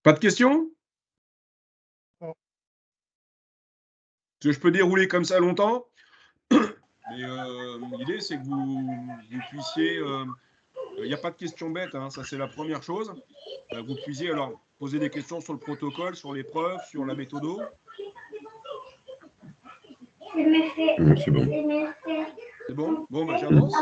Pas de questions? Est-ce que je peux dérouler comme ça longtemps? Mais l'idée, c'est que vous puissiez... Il n'y a pas de questions bêtes, hein, ça c'est la première chose. Vous puissiez alors poser des questions sur le protocole, sur l'épreuve, sur la méthode. C'est bon. C'est bon? Bon, j'avance.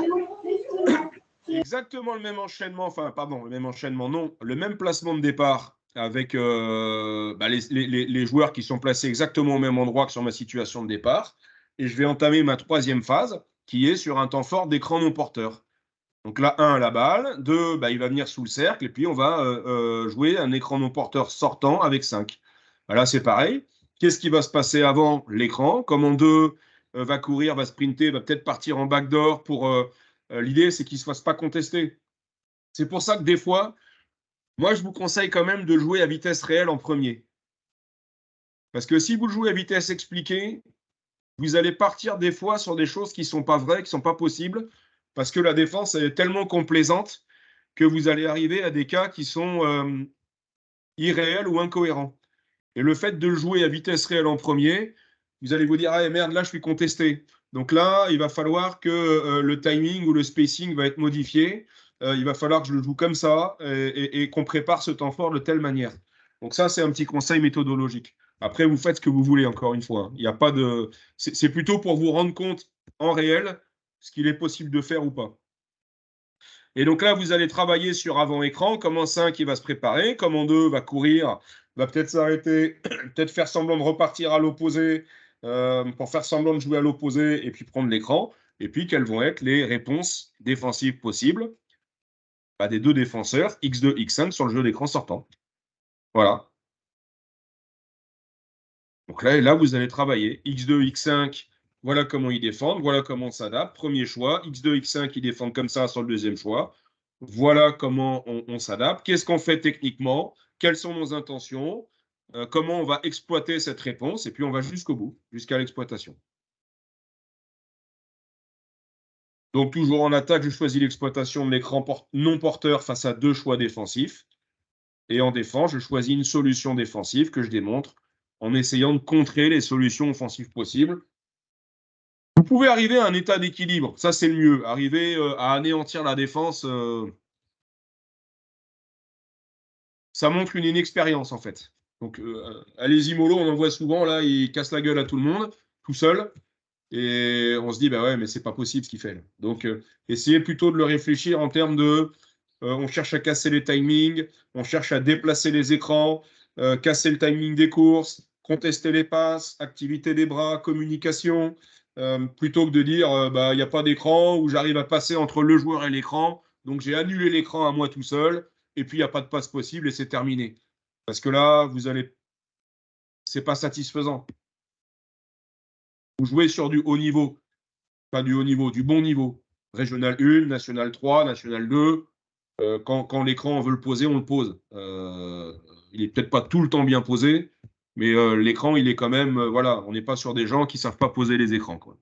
Exactement le même enchaînement, enfin, pardon, le même enchaînement, non, le même placement de départ avec les joueurs qui sont placés exactement au même endroit que sur ma situation de départ. Et je vais entamer ma troisième phase, qui est sur un temps fort d'écran non porteur. Donc là, 1, la balle. 2, il va venir sous le cercle. Et puis, on va jouer un écran non porteur sortant avec 5. Là, c'est pareil. Qu'est-ce qui va se passer avant l'écran? Comment 2 va courir, va sprinter, va peut-être partir en backdoor pour... l'idée, c'est qu'il ne se fasse pas contester. C'est pour ça que des fois, moi, je vous conseille quand même de jouer à vitesse réelle en premier. Parce que si vous le jouez à vitesse expliquée, vous allez partir des fois sur des choses qui ne sont pas vraies, qui ne sont pas possibles, parce que la défense est tellement complaisante que vous allez arriver à des cas qui sont irréels ou incohérents. Et le fait de le jouer à vitesse réelle en premier, vous allez vous dire « Ah merde, là, je suis contesté ». Donc là, il va falloir que le timing ou le spacing va être modifié. Il va falloir que je le joue comme ça et qu'on prépare ce temps fort de telle manière. Donc ça, c'est un petit conseil méthodologique. Après, vous faites ce que vous voulez, encore une fois. Il n'y a pas de... C'est plutôt pour vous rendre compte en réel ce qu'il est possible de faire ou pas. Et donc là, vous allez travailler sur avant-écran, comment 5 il va se préparer, comment 2 va courir, va peut-être s'arrêter, peut-être faire semblant de repartir à l'opposé pour faire semblant de jouer à l'opposé et puis prendre l'écran. Et puis, quelles vont être les réponses défensives possibles des 2 défenseurs, X2, X5, sur le jeu d'écran sortant. Voilà. Donc là, vous allez travailler. X2, X5, voilà comment ils défendent, voilà comment on s'adapte. Premier choix. X2, X5, ils défendent comme ça sur le deuxième choix. Voilà comment on s'adapte. Qu'est-ce qu'on fait techniquement? Quelles sont nos intentions? Comment on va exploiter cette réponse? Et puis, on va jusqu'au bout, jusqu'à l'exploitation. Donc, toujours en attaque, je choisis l'exploitation de l'écran non porteur face à 2 choix défensifs. Et en défense, je choisis une solution défensive que je démontre en essayant de contrer les solutions offensives possibles. Vous pouvez arriver à un état d'équilibre, ça c'est le mieux. Arriver à anéantir la défense, ça montre une inexpérience, en fait. Donc, allez-y mollo, on en voit souvent, là, il casse la gueule à tout le monde, tout seul. Et on se dit, bah ouais, mais c'est pas possible ce qu'il fait. Là. Donc, essayez plutôt de le réfléchir en termes de on cherche à casser les timings, on cherche à déplacer les écrans, casser le timing des courses, contester les passes, activité des bras, communication, plutôt que de dire bah il n'y a pas d'écran ou j'arrive à passer entre le joueur et l'écran, donc j'ai annulé l'écran à moi tout seul et puis il n'y a pas de passe possible et c'est terminé. Parce que là, c'est pas satisfaisant. Vous jouez sur du haut niveau, pas du haut niveau, du bon niveau. Régional 1, National 3, National 2. Quand l'écran, on veut le poser, on le pose. Il n'est peut-être pas tout le temps bien posé, mais l'écran, il est quand même. Voilà, on n'est pas sur des gens qui ne savent pas poser les écrans. Quoi.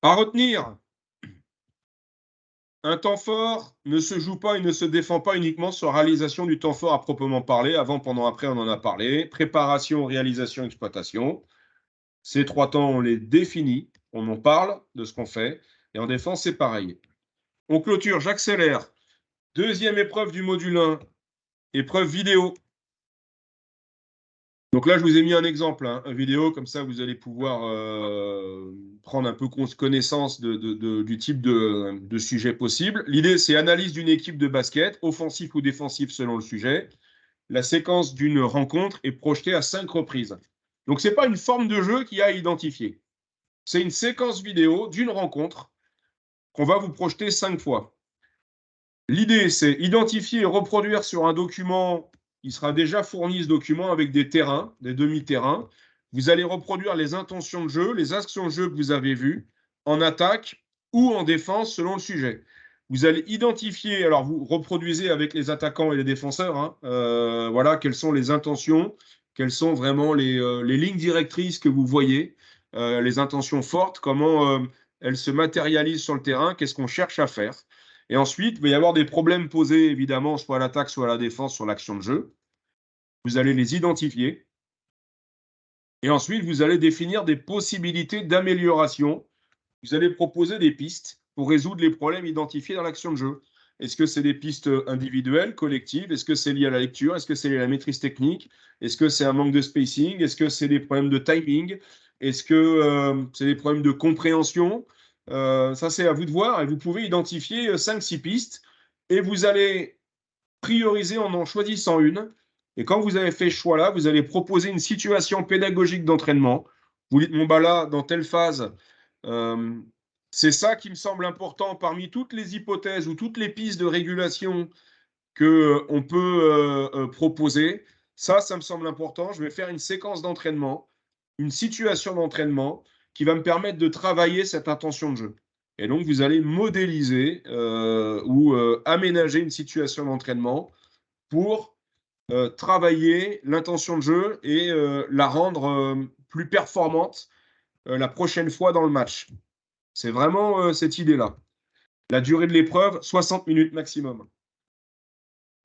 À retenir, un temps fort ne se joue pas et ne se défend pas uniquement sur la réalisation du temps fort à proprement parler. Avant, pendant, après, on en a parlé. Préparation, réalisation, exploitation. Ces 3 temps, on les définit, on en parle de ce qu'on fait. Et en défense, c'est pareil. On clôture, j'accélère. Deuxième épreuve du module 1, épreuve vidéo. Donc là, je vous ai mis un exemple, hein, une vidéo, comme ça vous allez pouvoir prendre un peu connaissance du type de sujet possible. L'idée, c'est analyse d'une équipe de basket, offensif ou défensif selon le sujet. La séquence d'une rencontre est projetée à 5 reprises. Donc, ce n'est pas une forme de jeu qu'il y a à identifier. C'est une séquence vidéo d'une rencontre qu'on va vous projeter 5 fois. L'idée, c'est identifier et reproduire sur un document. Il sera déjà fourni, ce document, avec des terrains, des demi-terrains. Vous allez reproduire les intentions de jeu, les actions de jeu que vous avez vues, en attaque ou en défense, selon le sujet. Vous allez identifier, alors vous reproduisez avec les attaquants et les défenseurs, hein, voilà, quelles sont les intentions, quelles sont vraiment les lignes directrices que vous voyez, les intentions fortes, comment elles se matérialisent sur le terrain, qu'est-ce qu'on cherche à faire. Et ensuite, il va y avoir des problèmes posés, évidemment, soit à l'attaque, soit à la défense sur l'action de jeu. Vous allez les identifier. Et ensuite, vous allez définir des possibilités d'amélioration. Vous allez proposer des pistes pour résoudre les problèmes identifiés dans l'action de jeu. Est-ce que c'est des pistes individuelles, collectives? Est-ce que c'est lié à la lecture? Est-ce que c'est lié à la maîtrise technique? Est-ce que c'est un manque de spacing? Est-ce que c'est des problèmes de timing? Est-ce que c'est des problèmes de compréhension? Ça, c'est à vous de voir. Et vous pouvez identifier 5-6 pistes et vous allez prioriser en choisissant une. Et quand vous avez fait ce choix-là, vous allez proposer une situation pédagogique d'entraînement. Vous dites, bon, bah là, dans telle phase, c'est ça qui me semble important parmi toutes les hypothèses ou toutes les pistes de régulation qu'on peut proposer. Ça me semble important. Je vais faire une séquence d'entraînement, une situation d'entraînement qui va me permettre de travailler cette intention de jeu. Et donc, vous allez modéliser ou aménager une situation d'entraînement pour travailler l'intention de jeu et la rendre plus performante la prochaine fois dans le match. C'est vraiment cette idée-là. La durée de l'épreuve, 60 minutes maximum.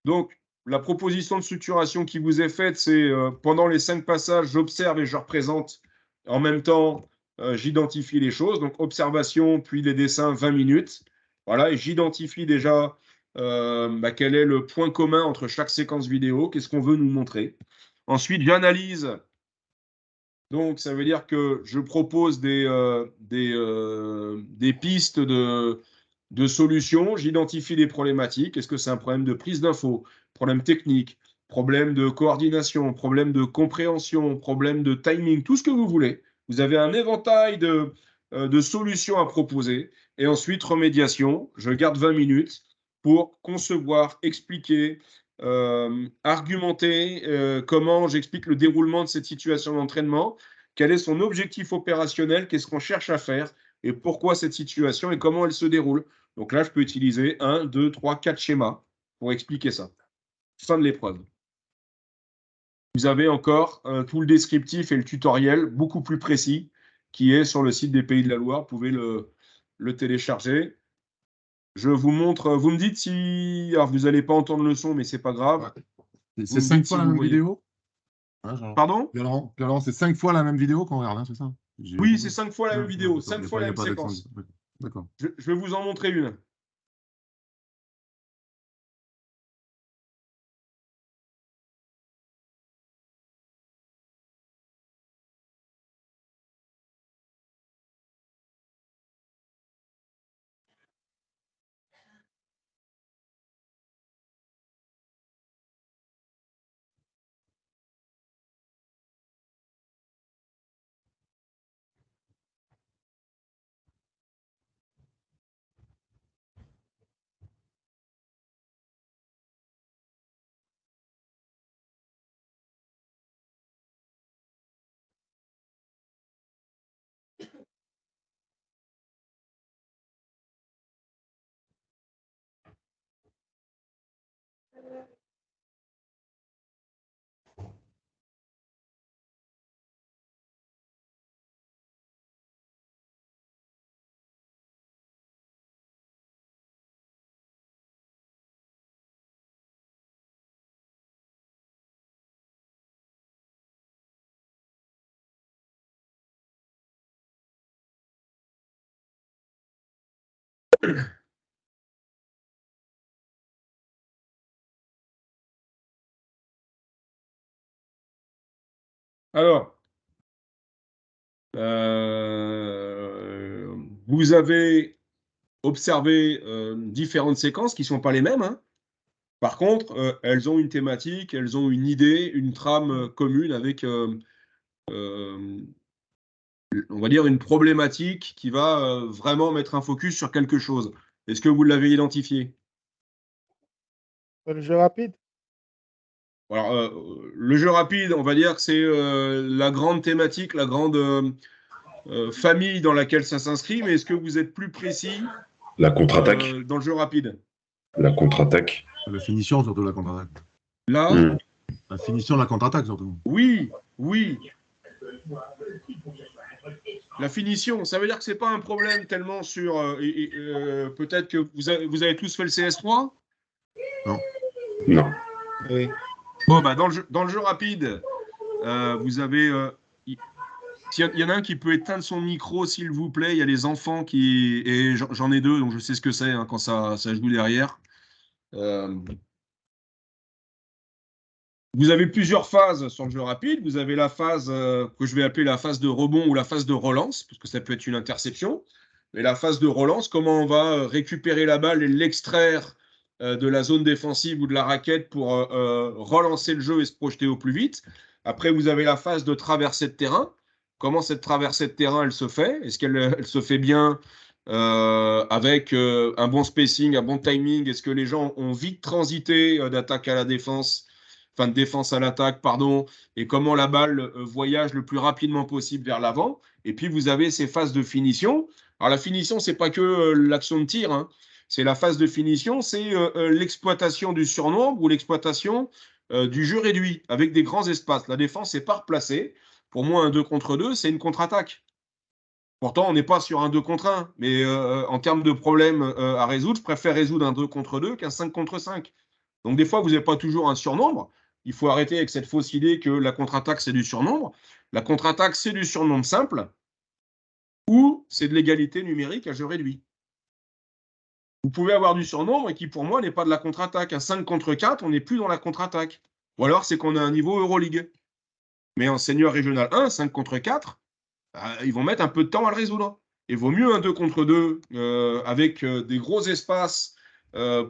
Donc, la proposition de structuration qui vous est faite, c'est pendant les 5 passages, j'observe et je représente. En même temps, j'identifie les choses. Donc, observation, puis les dessins, 20 minutes. Voilà, et j'identifie déjà quel est le point commun entre chaque séquence vidéo, qu'est-ce qu'on veut nous montrer. Ensuite, j'analyse. Donc, ça veut dire que je propose des pistes de solutions, j'identifie des problématiques. Est-ce que c'est un problème de prise d'info, problème technique, problème de coordination, problème de compréhension, problème de timing, tout ce que vous voulez. Vous avez un éventail de solutions à proposer. Et ensuite, remédiation. Je garde 20 minutes pour concevoir, expliquer, argumenter comment j'explique le déroulement de cette situation d'entraînement, quel est son objectif opérationnel, qu'est-ce qu'on cherche à faire et pourquoi cette situation et comment elle se déroule. Donc là, je peux utiliser 1, 2, 3, 4 schémas pour expliquer ça. Fin de l'épreuve. Vous avez encore tout le descriptif et le tutoriel beaucoup plus précis qui est sur le site des Pays de la Loire. Vous pouvez le télécharger. Je vous montre, vous me dites si... Alors, vous n'allez pas entendre le son, mais ce n'est pas grave. C'est 5 fois la même vidéo? Pardon? Pierre-Laurent, c'est 5 fois la même vidéo qu'on regarde, hein, c'est ça? Oui, c'est 5 fois la même vidéo, 5 fois la même séquence. D'accord. Je vais vous en montrer une. Alors, vous avez observé différentes séquences qui ne sont pas les mêmes, hein. Par contre, elles ont une thématique, elles ont une idée, une trame commune avec, on va dire, une problématique qui va vraiment mettre un focus sur quelque chose. Est-ce que vous l'avez identifié? Le jeu rapide? Alors, le jeu rapide, on va dire que c'est la grande thématique, la grande famille dans laquelle ça s'inscrit, mais est-ce que vous êtes plus précis La contre-attaque. dans le jeu rapide? La contre-attaque. La finition, surtout, la contre-attaque. Là, La finition de la contre-attaque, surtout. oui, oui. La finition, ça veut dire que c'est pas un problème tellement sur... peut-être que vous avez tous fait le CS3? Non. Oui. Bon, bah, dans le jeu rapide, vous avez... il y en a un qui peut éteindre son micro, s'il vous plaît. Il y a les enfants qui... Et j'en ai deux, donc je sais ce que c'est hein, quand ça joue derrière. Vous avez plusieurs phases sur le jeu rapide. Vous avez la phase que je vais appeler la phase de rebond ou la phase de relance, parce que ça peut être une interception. Mais la phase de relance, comment on va récupérer la balle et l'extraire de la zone défensive ou de la raquette pour relancer le jeu et se projeter au plus vite. Après, vous avez la phase de traversée de terrain. Comment cette traversée de terrain, elle se fait? Est-ce qu'elle se fait bien avec un bon spacing, un bon timing? Est-ce que les gens ont vite transité d'attaque à la défense? Enfin, de défense à l'attaque, pardon, et comment la balle voyage le plus rapidement possible vers l'avant. Et puis, vous avez ces phases de finition. Alors, la finition, ce n'est pas que l'action de tir, hein. C'est la phase de finition, c'est l'exploitation du surnombre ou l'exploitation du jeu réduit avec des grands espaces. La défense n'est pas replacée. Pour moi, un 2 contre 2, c'est une contre-attaque. Pourtant, on n'est pas sur un 2 contre 1, mais en termes de problèmes à résoudre, je préfère résoudre un 2 contre 2 qu'un 5 contre 5. Donc, des fois, vous n'avez pas toujours un surnombre. Il faut arrêter avec cette fausse idée que la contre-attaque, c'est du surnombre. La contre-attaque, c'est du surnombre simple ou c'est de l'égalité numérique à jeu réduit. Vous pouvez avoir du surnombre et qui, pour moi, n'est pas de la contre-attaque. Un 5 contre 4, on n'est plus dans la contre-attaque. Ou alors, c'est qu'on a un niveau Euroleague. Mais en senior régional 1, 5 contre 4, ils vont mettre un peu de temps à le résoudre. Il vaut mieux un 2 contre 2 avec des gros espaces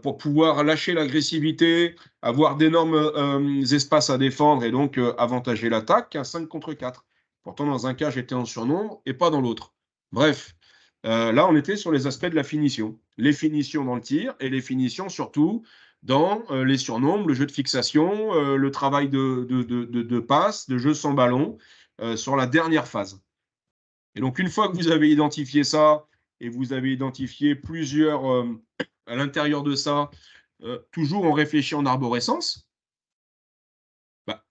pour pouvoir lâcher l'agressivité, avoir d'énormes espaces à défendre et donc avantager l'attaque qu'un 5 contre 4. Pourtant, dans un cas, j'étais en surnombre et pas dans l'autre. Bref, là, on était sur les aspects de la finition. Les finitions dans le tir et les finitions surtout dans les surnombres, le jeu de fixation, le travail de passe, de jeu sans ballon sur la dernière phase. Et donc, une fois que vous avez identifié ça et vous avez identifié plusieurs à l'intérieur de ça, toujours on réfléchit en arborescence.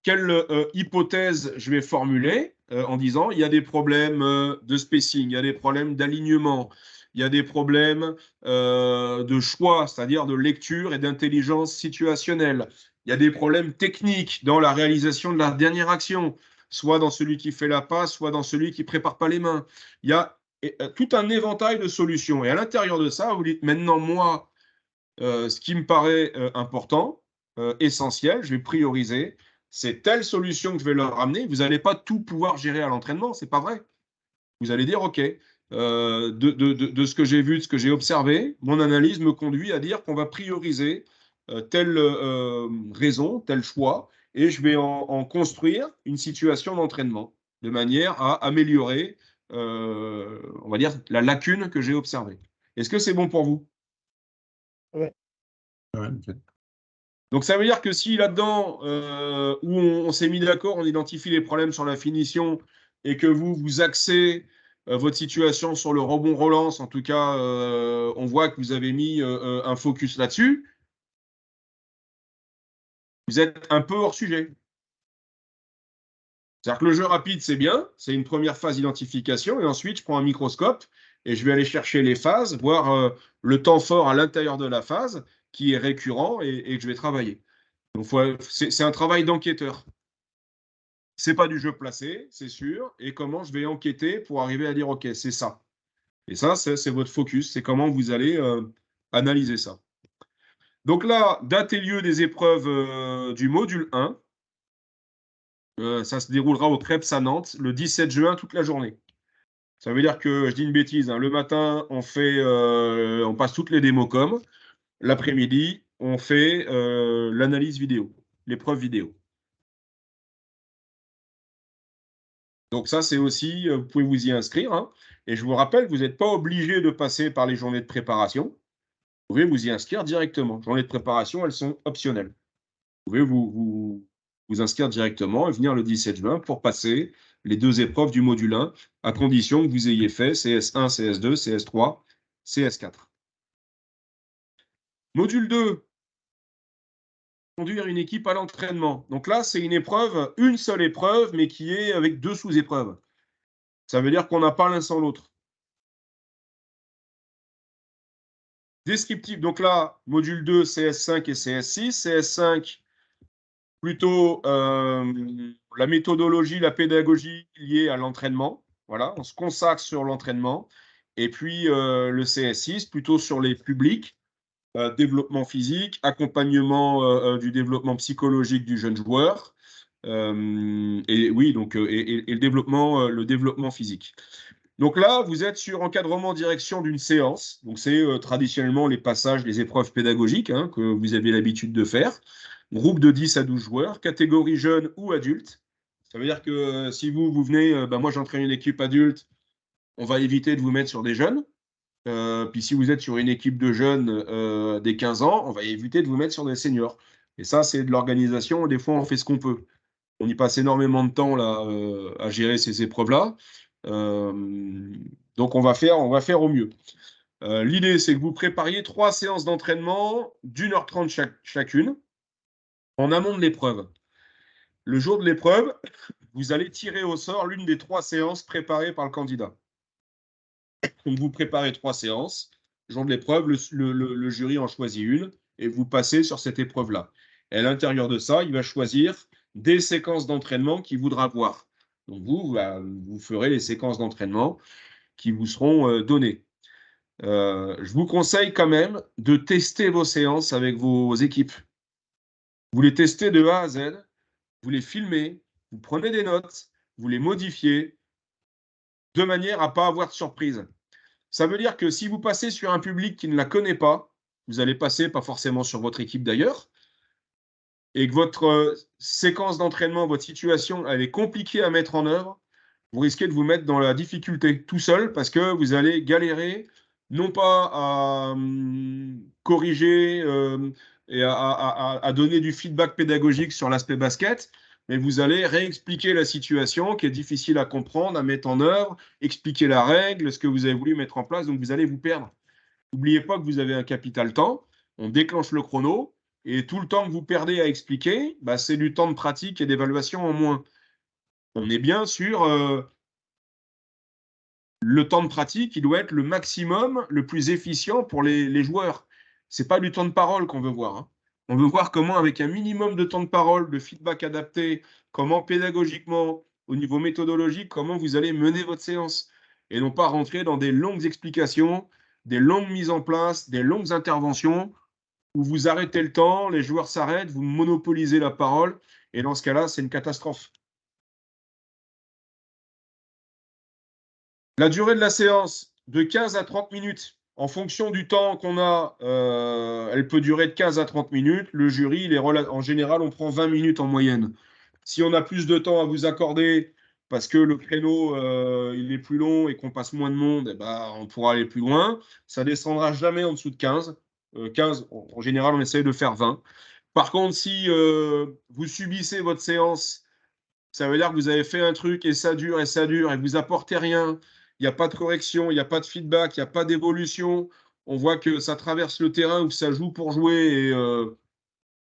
Quelle hypothèse je vais formuler en disant il y a des problèmes de spacing, il y a des problèmes d'alignement, il y a des problèmes de choix, c'est-à-dire de lecture et d'intelligence situationnelle. Il y a des problèmes techniques dans la réalisation de la dernière action, soit dans celui qui fait la passe, soit dans celui qui ne prépare pas les mains. Il y a tout un éventail de solutions. Et à l'intérieur de ça, vous dites maintenant, moi, ce qui me paraît important, essentiel, je vais prioriser, c'est telle solution que je vais leur ramener. Vous n'allez pas tout pouvoir gérer à l'entraînement, c'est pas vrai. Vous allez dire, OK, de ce que j'ai vu, de ce que j'ai observé, mon analyse me conduit à dire qu'on va prioriser telle raison, tel choix, et je vais en construire une situation d'entraînement de manière à améliorer, on va dire, la lacune que j'ai observée. Est-ce que c'est bon pour vous? Ouais. Ouais, okay. Donc, ça veut dire que si là-dedans, où on s'est mis d'accord, on identifie les problèmes sur la finition et que vous axez votre situation sur le rebond-relance, en tout cas, on voit que vous avez mis un focus là-dessus, vous êtes un peu hors sujet. C'est-à-dire que le jeu rapide, c'est bien, c'est une première phase d'identification, et ensuite, je prends un microscope et je vais aller chercher les phases, voir le temps fort à l'intérieur de la phase qui est récurrent et que je vais travailler. Donc, c'est un travail d'enquêteur. C'est pas du jeu placé, c'est sûr, et comment je vais enquêter pour arriver à dire, OK, c'est ça. Et ça, c'est votre focus, c'est comment vous allez analyser ça. Donc là, date et lieu des épreuves du module 1. Ça se déroulera au Krebs à Nantes le 17 juin toute la journée. Ça veut dire que, je dis une bêtise, hein, le matin, on passe toutes les démos com. L'après-midi, on fait l'analyse vidéo, l'épreuve vidéo. Donc ça, c'est aussi, vous pouvez vous y inscrire. Hein. Et je vous rappelle, vous n'êtes pas obligé de passer par les journées de préparation. Vous pouvez vous y inscrire directement. Les journées de préparation, elles sont optionnelles. Vous pouvez vous inscrire directement et venir le 17 juin pour passer les 2 épreuves du module 1, à condition que vous ayez fait CS1, CS2, CS3, CS4. Module 2, conduire une équipe à l'entraînement. Donc là, c'est une seule épreuve, mais qui est avec 2 sous-épreuves. Ça veut dire qu'on n'a pas l'un sans l'autre. Descriptif, donc là, module 2, CS5 et CS6. CS5, plutôt la méthodologie, la pédagogie liée à l'entraînement. Voilà, on se consacre sur l'entraînement. Et puis le CS6, plutôt sur les publics, développement physique, accompagnement du développement psychologique du jeune joueur. Et oui, donc, et le développement physique. Donc là, vous êtes sur encadrement direction d'une séance. Donc c'est traditionnellement les passages, les épreuves pédagogiques hein, que vous avez l'habitude de faire. Groupe de 10 à 12 joueurs, catégorie jeune ou adulte. Ça veut dire que si vous venez, moi j'entraîne une équipe adulte, on va éviter de vous mettre sur des jeunes. Puis si vous êtes sur une équipe de jeunes des 15 ans, on va éviter de vous mettre sur des seniors. Et ça, c'est de l'organisation. Des fois, on fait ce qu'on peut. On y passe énormément de temps là, à gérer ces épreuves-là. Donc, on va faire au mieux. L'idée, c'est que vous prépariez 3 séances d'entraînement d'1h30 chacune en amont de l'épreuve. Le jour de l'épreuve, vous allez tirer au sort l'une des 3 séances préparées par le candidat. Donc, vous préparez 3 séances. Le jour de l'épreuve, le jury en choisit une et vous passez sur cette épreuve-là. Et à l'intérieur de ça, il va choisir des séquences d'entraînement qu'il voudra voir. Donc, vous ferez les séquences d'entraînement qui vous seront données. Je vous conseille quand même de tester vos séances avec vos équipes. Vous les testez de A à Z, vous les filmez, vous prenez des notes, vous les modifiez de manière à ne pas avoir de surprise. Ça veut dire que si vous passez sur un public qui ne la connaît pas, vous allez passer, pas forcément sur votre équipe d'ailleurs, et que votre séquence d'entraînement, votre situation, elle est compliquée à mettre en œuvre, vous risquez de vous mettre dans la difficulté tout seul parce que vous allez galérer, non pas à corriger et à donner du feedback pédagogique sur l'aspect basket, mais vous allez réexpliquer la situation qui est difficile à comprendre, à mettre en œuvre, expliquer la règle, ce que vous avez voulu mettre en place, donc vous allez vous perdre. N'oubliez pas que vous avez un capital temps, on déclenche le chrono, et tout le temps que vous perdez à expliquer, c'est du temps de pratique et d'évaluation en moins. On est bien sur le temps de pratique, il doit être le maximum, le plus efficient pour les joueurs. Ce n'est pas du temps de parole qu'on veut voir. Hein. On veut voir comment, avec un minimum de temps de parole, de feedback adapté, comment pédagogiquement, au niveau méthodologique, comment vous allez mener votre séance. Et non pas rentrer dans des longues explications, des longues mises en place, des longues interventions, où vous arrêtez le temps, les joueurs s'arrêtent, vous monopolisez la parole, et dans ce cas-là, c'est une catastrophe. La durée de la séance, de 15 à 30 minutes. En fonction du temps qu'on a, elle peut durer de 15 à 30 minutes. Le jury, en général, on prend 20 minutes en moyenne. Si on a plus de temps à vous accorder, parce que le créneau il est plus long et qu'on passe moins de monde, on pourra aller plus loin. Ça ne descendra jamais en dessous de 15. 15, en général, on essaye de faire 20. Par contre, si vous subissez votre séance, ça veut dire que vous avez fait un truc et ça dure et que vous apportez rien, il n'y a pas de correction, il n'y a pas de feedback, il n'y a pas d'évolution, on voit que ça traverse le terrain ou que ça joue pour jouer et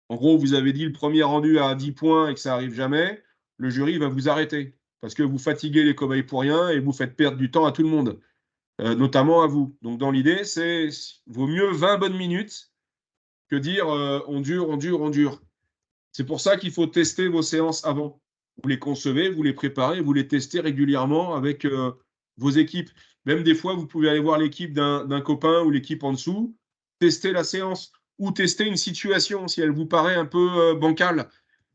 En gros, vous avez dit le premier rendu à 10 points et que ça n'arrive jamais, le jury va vous arrêter parce que vous fatiguez les cobayes pour rien et vous faites perdre du temps à tout le monde, notamment à vous. Donc, dans l'idée, c'est vaut mieux 20 bonnes minutes que dire on dure, on dure, on dure. C'est pour ça qu'il faut tester vos séances avant. Vous les concevez, vous les préparez, vous les testez régulièrement avec vos équipes. Même des fois, vous pouvez aller voir l'équipe d'un copain ou l'équipe en dessous, tester la séance ou tester une situation si elle vous paraît un peu bancale.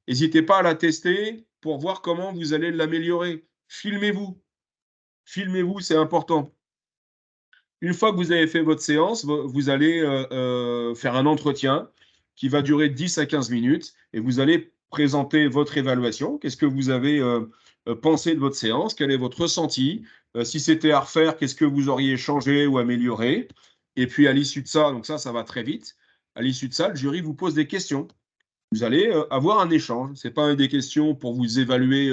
N'hésitez pas à la tester pour voir comment vous allez l'améliorer. Filmez-vous. Filmez-vous, c'est important. Une fois que vous avez fait votre séance, vous allez faire un entretien qui va durer 10 à 15 minutes et vous allez présenter votre évaluation. Qu'est-ce que vous avez pensé de votre séance? Quel est votre ressenti? Si c'était à refaire, qu'est-ce que vous auriez changé ou amélioré? Et puis à l'issue de ça, donc ça va très vite. À l'issue de ça, le jury vous pose des questions. Vous allez avoir un échange. Ce n'est pas des questions pour vous évaluer,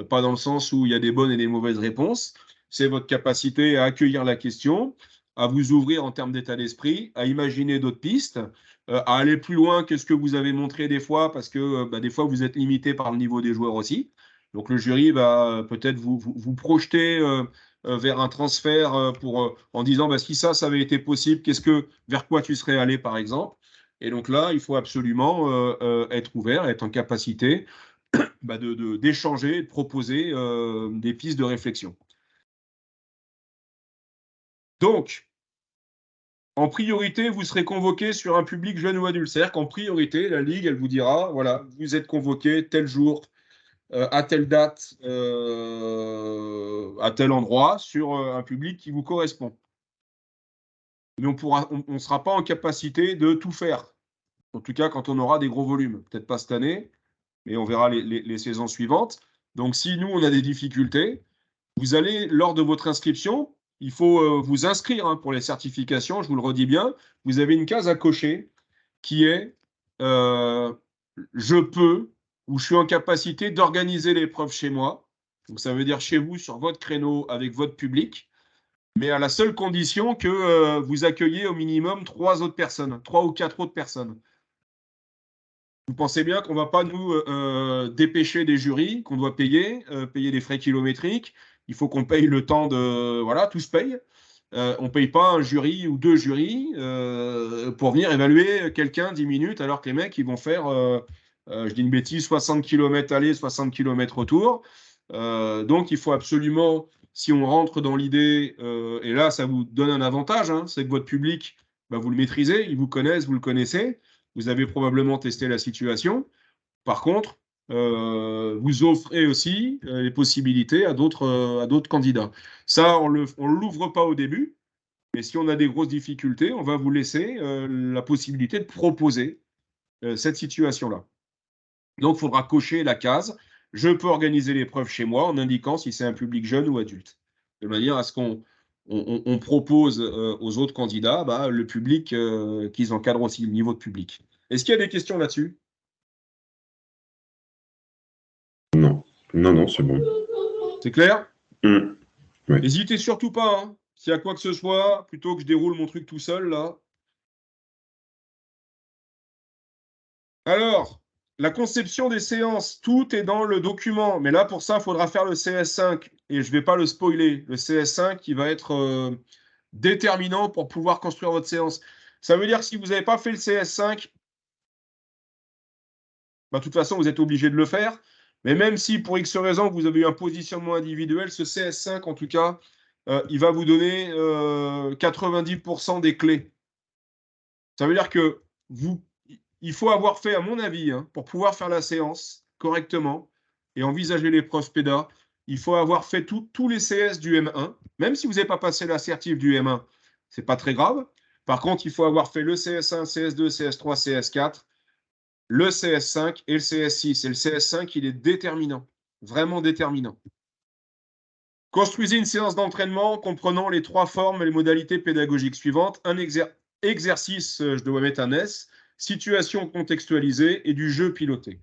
pas dans le sens où il y a des bonnes et des mauvaises réponses. C'est votre capacité à accueillir la question, à vous ouvrir en termes d'état d'esprit, à imaginer d'autres pistes, à aller plus loin que ce que vous avez montré des fois, parce que des fois, vous êtes limité par le niveau des joueurs aussi. Donc, le jury va peut-être vous projeter vers un transfert en disant si ça avait été possible, vers quoi tu serais allé, par exemple. Et donc là, il faut absolument être ouvert, être en capacité d'échanger, de proposer des pistes de réflexion. Donc, en priorité, vous serez convoqué sur un public jeune ou adulte. C'est-à-dire qu'en priorité, la Ligue, elle vous dira, voilà, vous êtes convoqué tel jour, à telle date, à tel endroit, sur un public qui vous correspond. Mais on ne sera pas en capacité de tout faire. En tout cas, quand on aura des gros volumes. Peut-être pas cette année, mais on verra les saisons suivantes. Donc, si nous, on a des difficultés, vous allez, lors de votre inscription, il faut vous inscrire pour les certifications, je vous le redis bien, vous avez une case à cocher qui est je peux ou je suis en capacité d'organiser l'épreuve chez moi. Donc, ça veut dire chez vous, sur votre créneau, avec votre public, mais à la seule condition que vous accueillez au minimum 3 ou 4 autres personnes. Vous pensez bien qu'on ne va pas nous dépêcher des jurys qu'on doit payer des frais kilométriques. Il faut qu'on paye le temps de… Voilà, tout se paye. On ne paye pas un jury ou 2 jurys pour venir évaluer quelqu'un 10 minutes alors que les mecs, ils vont faire, je dis une bêtise, 60 km aller, 60 km retour. Donc, il faut absolument, si on rentre dans l'idée, et là, ça vous donne un avantage, c'est que votre public, vous le maîtrisez, ils vous connaissent, vous le connaissez. Vous avez probablement testé la situation. Par contre, vous offrez aussi les possibilités à d'autres candidats. Ça, on ne l'ouvre pas au début, mais si on a des grosses difficultés, on va vous laisser la possibilité de proposer cette situation-là. Donc, il faudra cocher la case « Je peux organiser l'épreuve chez moi » en indiquant si c'est un public jeune ou adulte. De manière à ce qu'on propose aux autres candidats le public qu'ils encadrent aussi, le niveau de public. Est-ce qu'il y a des questions là-dessus? Non, c'est bon. C'est clair? Oui. N'hésitez surtout pas, s'il y a quoi que ce soit, plutôt que je déroule mon truc tout seul, là. Alors, la conception des séances, tout est dans le document. Mais là, pour ça, il faudra faire le CS5. Et je ne vais pas le spoiler. Le CS5 qui va être déterminant pour pouvoir construire votre séance. Ça veut dire que si vous n'avez pas fait le CS5, de toute façon, vous êtes obligé de le faire. Mais même si, pour X raison, vous avez eu un positionnement individuel, ce CS5, en tout cas, il va vous donner 90% des clés. Ça veut dire que il faut avoir fait, à mon avis, pour pouvoir faire la séance correctement et envisager l'épreuve PEDA, il faut avoir fait tous les CS du M1. Même si vous n'avez pas passé l'assertif du M1, ce n'est pas très grave. Par contre, il faut avoir fait le CS1, CS2, CS3, CS4, le CS5 et le CS6. Et le CS5, il est déterminant, vraiment déterminant. Construisez une séance d'entraînement comprenant les 3 formes et les modalités pédagogiques suivantes. Un exercice, je dois mettre un S, situation contextualisée et du jeu piloté.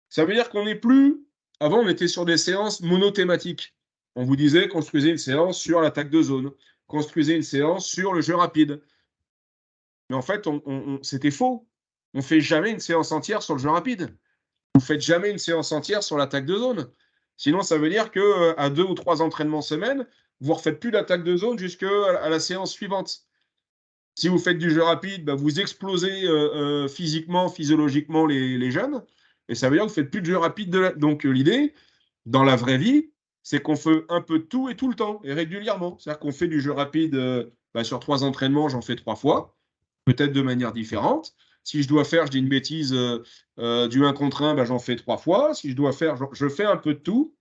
Ça veut dire qu'on n'est plus… Avant, on était sur des séances monothématiques. On vous disait, construisez une séance sur l'attaque de zone, construisez une séance sur le jeu rapide. Mais en fait, c'était faux. on ne fait jamais une séance entière sur le jeu rapide. Vous ne faites jamais une séance entière sur l'attaque de zone. Sinon, ça veut dire qu'à 2 ou 3 entraînements semaine, vous ne refaites plus d'attaque de zone jusqu'à la séance suivante. Si vous faites du jeu rapide, bah, vous explosez physiquement, physiologiquement les jeunes. Et ça veut dire que vous ne faites plus de jeu rapide. Donc, l'idée, dans la vraie vie, c'est qu'on fait un peu de tout et tout le temps, et régulièrement. C'est-à-dire qu'on fait du jeu rapide sur 3 entraînements, j'en fais 3 fois, peut-être de manière différente. Si je dois faire, je dis une bêtise, du 1 contre 1, bah, j'en fais 3 fois. Si je dois faire, je fais un peu de tout,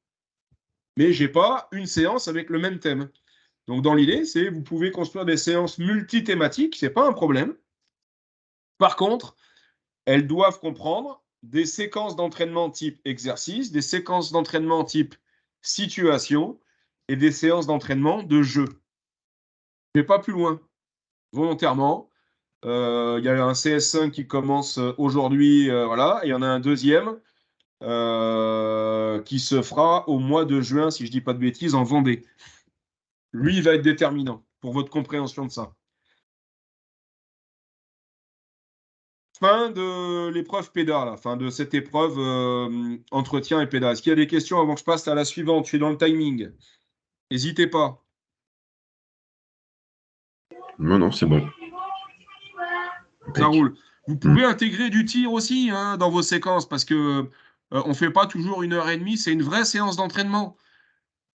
mais je n'ai pas une séance avec le même thème. Donc, dans l'idée, c'est vous pouvez construire des séances multithématiques, ce n'est pas un problème. Par contre, elles doivent comprendre des séquences d'entraînement type exercice, des séquences d'entraînement type situation et des séances d'entraînement de jeu. Je ne vais pas plus loin, volontairement. Il y a un CS5 qui commence aujourd'hui, voilà, et il y en a un deuxième qui se fera au mois de juin, si je ne dis pas de bêtises, en Vendée. Lui, il va être déterminant pour votre compréhension de ça. Fin de l'épreuve PEDA, là, fin de cette épreuve entretien et PEDA. Est-ce qu'il y a des questions avant que je passe à la suivante? Je suis dans le timing. N'hésitez pas. Non, c'est bon. Ça roule. Vous pouvez intégrer du tir aussi dans vos séquences parce que on ne fait pas toujours 1h30, c'est une vraie séance d'entraînement.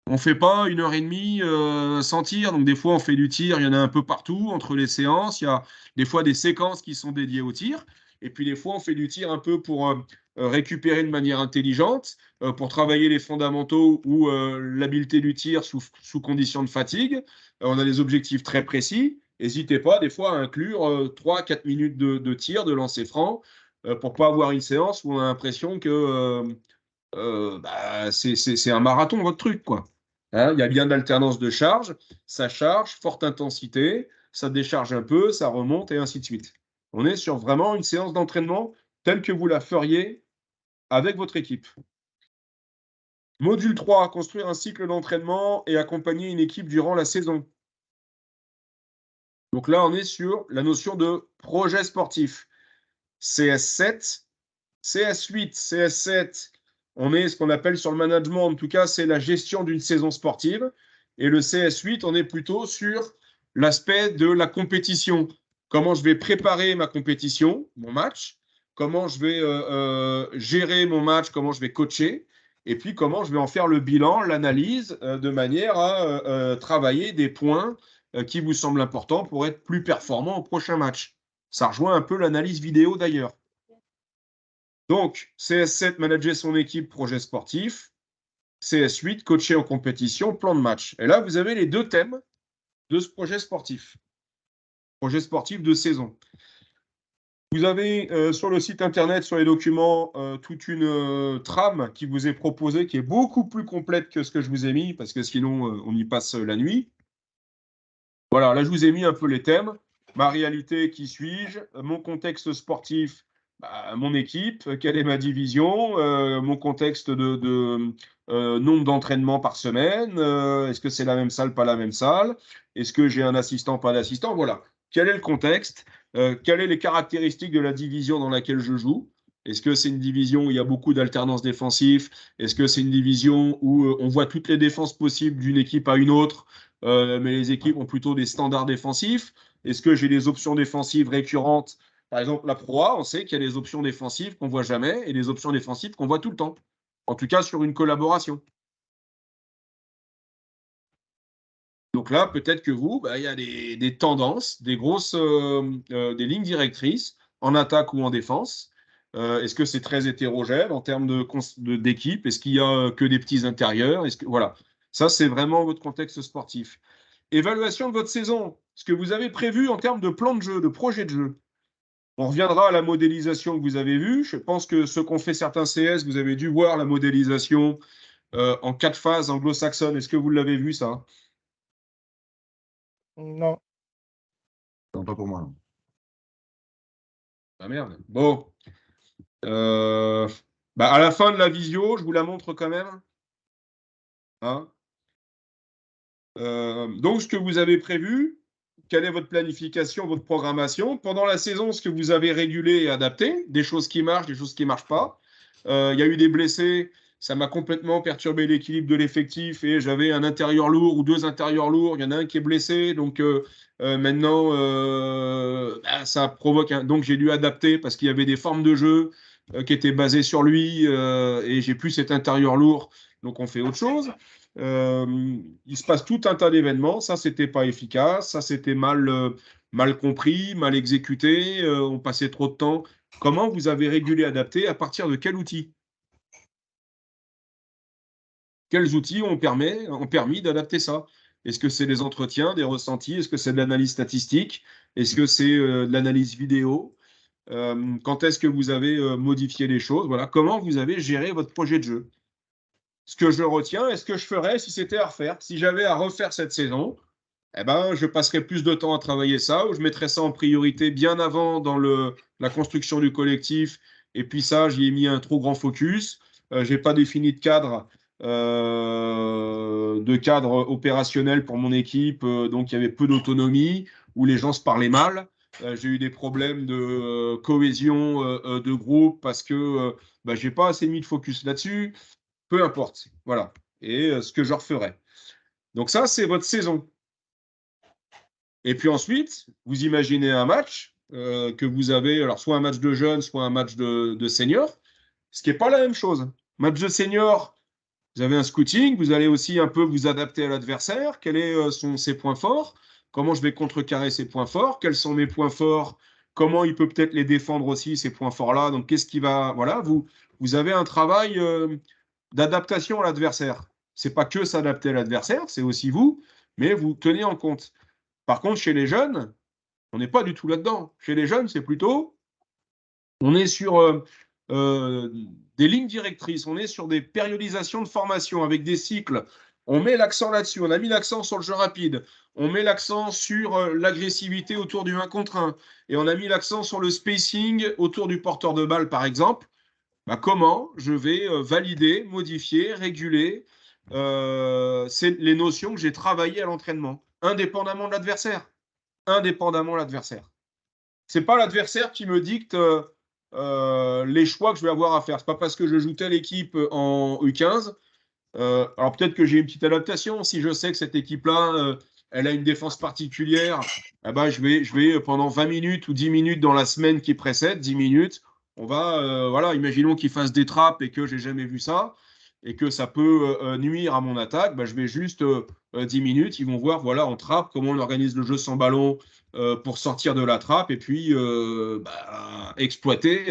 On ne fait pas 1h30 sans tir. Donc, des fois, on fait du tir. Il y en a un peu partout entre les séances. Il y a des fois des séquences qui sont dédiées au tir. Et puis, des fois, on fait du tir un peu pour récupérer de manière intelligente, pour travailler les fondamentaux ou l'habileté du tir sous conditions de fatigue. On a des objectifs très précis. N'hésitez pas, des fois, à inclure 3-4 minutes de tir, de lancer franc, pour ne pas avoir une séance où on a l'impression que c'est un marathon, votre truc, quoi. Hein, il y a bien d'alternance de charge, ça charge, forte intensité, ça décharge un peu, ça remonte et ainsi de suite. On est sur vraiment une séance d'entraînement telle que vous la feriez avec votre équipe. Module 3, construire un cycle d'entraînement et accompagner une équipe durant la saison. Donc là, on est sur la notion de projet sportif. CS7, CS8, CS7, on est ce qu'on appelle sur le management, en tout cas, c'est la gestion d'une saison sportive. Et le CS8, on est plutôt sur l'aspect de la compétition. Comment je vais préparer ma compétition, mon match, comment je vais gérer mon match, comment je vais coacher, et puis comment je vais en faire le bilan, l'analyse, de manière à travailler des points qui vous semblent importants pour être plus performant au prochain match. Ça rejoint un peu l'analyse vidéo d'ailleurs. Donc, CS7, manager son équipe, projet sportif. CS8, coacher en compétition, plan de match. Et là, vous avez les 2 thèmes de ce projet sportif. Projet sportif de saison. Vous avez sur le site internet, sur les documents, toute une trame qui vous est proposée, qui est beaucoup plus complète que ce que je vous ai mis, parce que sinon, on y passe la nuit. Voilà, là, je vous ai mis un peu les thèmes. Ma réalité, qui suis-je? Mon contexte sportif, mon équipe, quelle est ma division, mon contexte de nombre d'entraînements par semaine, est-ce que c'est la même salle, pas la même salle, est-ce que j'ai un assistant, pas d'assistant, voilà. Quel est le contexte, quelles sont les caractéristiques de la division dans laquelle je joue? Est-ce que c'est une division où il y a beaucoup d'alternance défensive? Est-ce que c'est une division où on voit toutes les défenses possibles d'une équipe à une autre, mais les équipes ont plutôt des standards défensifs? Est-ce que j'ai des options défensives récurrentes? Par exemple, la Pro A, on sait qu'il y a des options défensives qu'on ne voit jamais et des options défensives qu'on voit tout le temps. En tout cas, sur une collaboration. Donc là, peut-être que vous, il y a des tendances, des grosses des lignes directrices en attaque ou en défense. Est-ce que c'est très hétérogène en termes d'équipe? Est-ce qu'il y a que des petits intérieurs? Voilà. Ça, c'est vraiment votre contexte sportif. Évaluation de votre saison. Ce que vous avez prévu en termes de plan de jeu, de projet de jeu. On reviendra à la modélisation que vous avez vue. Je pense que ceux qui ont fait certains CS, vous avez dû voir la modélisation en 4 phases anglo-saxonne. Est-ce que vous l'avez vu, ça? Non. Non, pas pour moi. Non. Ah merde. Bon. À la fin de la visio, je vous la montre quand même. Hein, donc, ce que vous avez prévu, quelle est votre planification, votre programmation. Pendant la saison, ce que vous avez régulé et adapté, des choses qui marchent, des choses qui ne marchent pas. Il y a eu des blessés, ça m'a complètement perturbé l'équilibre de l'effectif et j'avais un intérieur lourd ou 2 intérieurs lourds, il y en a un qui est blessé, donc maintenant, ça provoque donc j'ai dû adapter parce qu'il y avait des formes de jeu qui étaient basées sur lui et j'ai plus cet intérieur lourd, donc on fait autre chose. Il se passe tout un tas d'événements. Ça, c'était pas efficace. Ça, c'était mal compris, mal exécuté. On passait trop de temps. Comment vous avez régulé, adapté, à partir de quel outil? Quels outils ont permis d'adapter ça? Est-ce que c'est des entretiens, des ressentis? Est-ce que c'est de l'analyse statistique? Est-ce que c'est de l'analyse vidéo? Quand est-ce que vous avez modifié les choses? Voilà. Comment vous avez géré votre projet de jeu? Ce que je retiens et ce que je ferais si c'était à refaire. Si j'avais à refaire cette saison, eh ben, je passerais plus de temps à travailler ça, ou je mettrais ça en priorité bien avant dans la construction du collectif. Et puis ça, j'y ai mis un trop grand focus. Je n'ai pas défini de cadre opérationnel pour mon équipe, donc il y avait peu d'autonomie, où les gens se parlaient mal. J'ai eu des problèmes de cohésion de groupe parce que je n'ai pas assez mis de focus là-dessus. Peu importe, voilà. Et ce que je referai. Donc ça, c'est votre saison. Et puis ensuite, vous imaginez un match que vous avez, alors soit un match de jeunes, soit un match de seniors, ce qui n'est pas la même chose. Match de seniors, vous avez un scouting, vous allez aussi un peu vous adapter à l'adversaire, quels sont ses points forts, comment je vais contrecarrer ses points forts, quels sont mes points forts, comment il peut peut-être les défendre aussi, ces points forts-là. Donc qu'est-ce qui va... Voilà, vous avez un travail d'adaptation à l'adversaire. Ce n'est pas que s'adapter à l'adversaire, c'est aussi vous, mais vous tenez en compte. Par contre, chez les jeunes, on n'est pas du tout là-dedans. Chez les jeunes, c'est plutôt, on est sur des lignes directrices, on est sur des périodisations de formation avec des cycles. On met l'accent là-dessus, on a mis l'accent sur le jeu rapide, on met l'accent sur l'agressivité autour du 1 contre 1, et on a mis l'accent sur le spacing autour du porteur de balle, par exemple. Comment je vais valider, modifier, réguler les notions que j'ai travaillées à l'entraînement, indépendamment de l'adversaire. Indépendamment de l'adversaire. Ce n'est pas l'adversaire qui me dicte les choix que je vais avoir à faire. Ce n'est pas parce que je joue telle équipe en U15. Alors peut-être que j'ai une petite adaptation. Si je sais que cette équipe-là, elle a une défense particulière, je vais pendant 20 minutes ou 10 minutes dans la semaine qui précède, 10 minutes, on va, voilà, imaginons qu'ils fassent des trappes et que j'ai jamais vu ça et que ça peut nuire à mon attaque, je vais juste 10 minutes, ils vont voir, voilà, en trappe, comment on organise le jeu sans ballon pour sortir de la trappe et puis exploiter.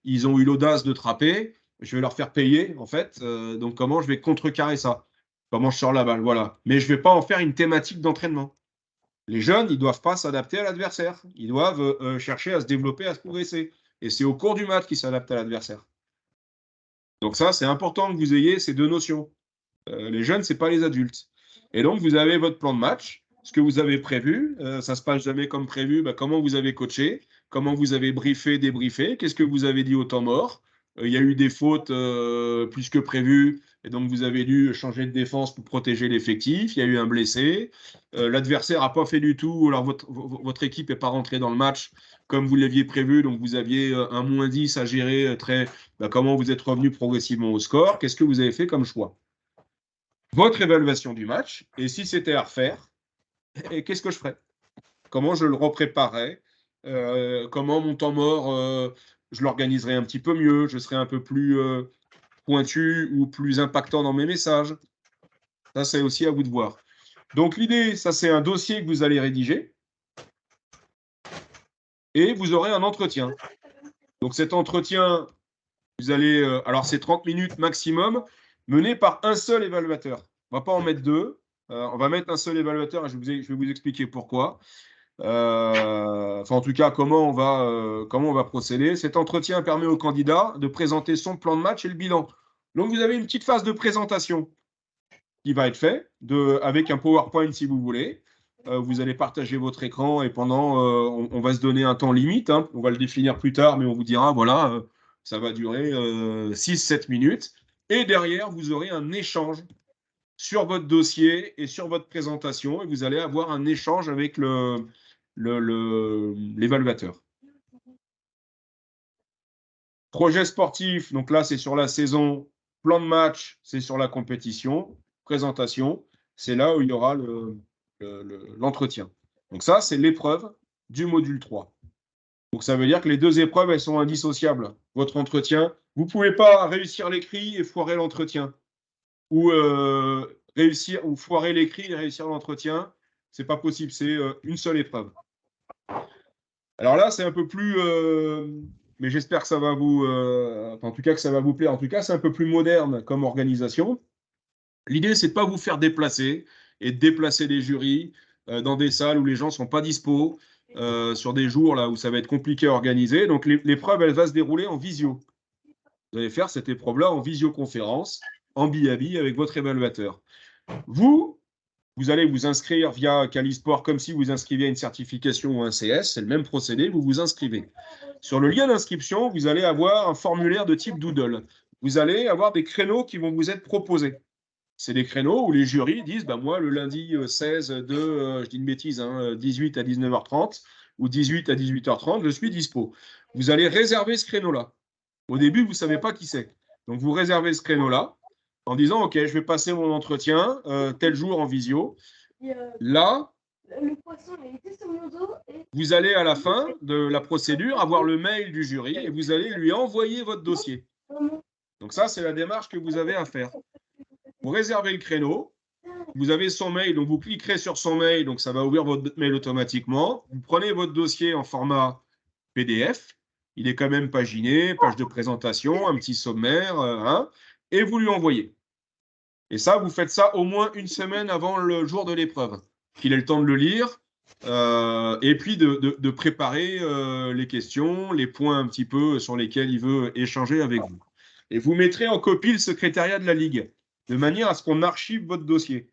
Ils ont eu l'audace de trapper, je vais leur faire payer, en fait. Donc, comment je vais contrecarrer ça? Comment je sors la balle, voilà. Mais je ne vais pas en faire une thématique d'entraînement. Les jeunes, ils ne doivent pas s'adapter à l'adversaire. Ils doivent chercher à se développer, à se progresser. Et c'est au cours du match qu'ils s'adaptent à l'adversaire. Donc ça, c'est important que vous ayez ces deux notions. Les jeunes, ce n'est pas les adultes. Et donc, vous avez votre plan de match, ce que vous avez prévu. Ça ne se passe jamais comme prévu. Comment vous avez coaché, comment vous avez briefé, débriefé, qu'est-ce que vous avez dit au temps mort. Il y a eu des fautes plus que prévues, et donc vous avez dû changer de défense pour protéger l'effectif. Il y a eu un blessé. L'adversaire n'a pas fait du tout, alors votre équipe n'est pas rentrée dans le match comme vous l'aviez prévu, donc vous aviez un -10 à gérer. Comment vous êtes revenu progressivement au score, qu'est-ce que vous avez fait comme choix? Votre évaluation du match, et si c'était à refaire, et qu'est-ce que je ferais? Comment je le repréparerais? Comment mon temps mort, je l'organiserais un petit peu mieux, je serais un peu plus pointu ou plus impactant dans mes messages. Ça, c'est aussi à vous de voir. Donc, l'idée, ça, c'est un dossier que vous allez rédiger et vous aurez un entretien. Donc, cet entretien, vous allez, alors c'est 30 minutes maximum, mené par un seul évaluateur. On ne va pas en mettre deux. On va mettre un seul évaluateur et je vais vous expliquer pourquoi. En tout cas, comment on va procéder. Cet entretien permet au candidat de présenter son plan de match et le bilan. Donc, vous avez une petite phase de présentation qui va être faite avec un PowerPoint si vous voulez. Vous allez partager votre écran et pendant, on va se donner un temps limite. On va le définir plus tard, mais on vous dira, voilà, ça va durer 6-7 minutes. Et derrière, vous aurez un échange sur votre dossier et sur votre présentation, et vous allez avoir un échange avec l'évaluateur. Projet sportif, donc là, c'est sur la saison. Plan de match, c'est sur la compétition. Présentation, c'est là où il y aura l'entretien. Donc ça, c'est l'épreuve du module 3. Donc ça veut dire que les deux épreuves, elles sont indissociables. Votre entretien, vous ne pouvez pas réussir l'écrit et foirer l'entretien. Ou réussir ou foirer l'écrit et réussir l'entretien. C'est pas possible, c'est une seule épreuve. Alors là, c'est un peu plus... mais j'espère que ça va vous... en tout cas, que ça va vous plaire. En tout cas, c'est un peu plus moderne comme organisation. L'idée, c'est de ne pas vous faire déplacer et de déplacer les jurys dans des salles où les gens ne sont pas dispo, sur des jours là où ça va être compliqué à organiser. Donc, l'épreuve, elle va se dérouler en visio. Vous allez faire cette épreuve-là en visioconférence, en bi-à-bi avec votre évaluateur. Vous allez vous inscrire via Calisport comme si vous inscriviez à une certification ou un CS. C'est le même procédé, vous vous inscrivez. Sur le lien d'inscription, vous allez avoir un formulaire de type Doodle. Vous allez avoir des créneaux qui vont vous être proposés. C'est des créneaux où les jurys disent moi, le lundi 16 je dis une bêtise, 18 à 19h30 ou 18 à 18h30, je suis dispo. Vous allez réserver ce créneau-là. Au début, vous ne savez pas qui c'est. Donc, vous réservez ce créneau-là en disant, OK, je vais passer mon entretien tel jour en visio. Là, vous allez à la fin de la procédure avoir le mail du jury et vous allez lui envoyer votre dossier. Donc ça, c'est la démarche que vous avez à faire. Vous réservez le créneau, vous avez son mail, donc vous cliquerez sur son mail, donc ça va ouvrir votre mail automatiquement. Vous prenez votre dossier en format PDF, il est quand même paginé, page de présentation, un petit sommaire, et vous lui envoyez. Et ça, vous faites ça au moins une semaine avant le jour de l'épreuve, qu'il ait le temps de le lire, et puis de préparer les questions, les points un petit peu sur lesquels il veut échanger avec vous. Et vous mettrez en copie le secrétariat de la Ligue, de manière à ce qu'on archive votre dossier.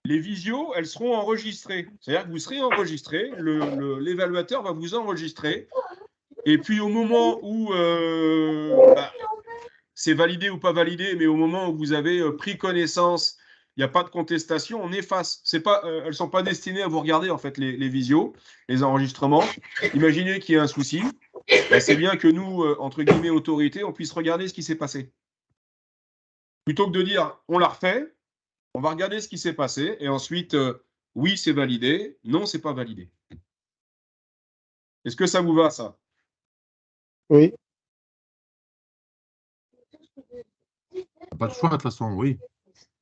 Les visios, elles seront enregistrées. C'est-à-dire que vous serez enregistré, l'évaluateur va vous enregistrer, et puis au moment où c'est validé ou pas validé, mais au moment où vous avez pris connaissance, il n'y a pas de contestation, on efface. Elles ne sont pas destinées à vous regarder, en fait, les visios, les enregistrements. Imaginez qu'il y ait un souci. C'est bien que nous, entre guillemets, autorités, on puisse regarder ce qui s'est passé. Plutôt que de dire, on l'a refait, on va regarder ce qui s'est passé, et ensuite, oui, c'est validé, non, c'est pas validé. Est-ce que ça vous va, ça? Oui. Pas de choix, de toute façon, oui.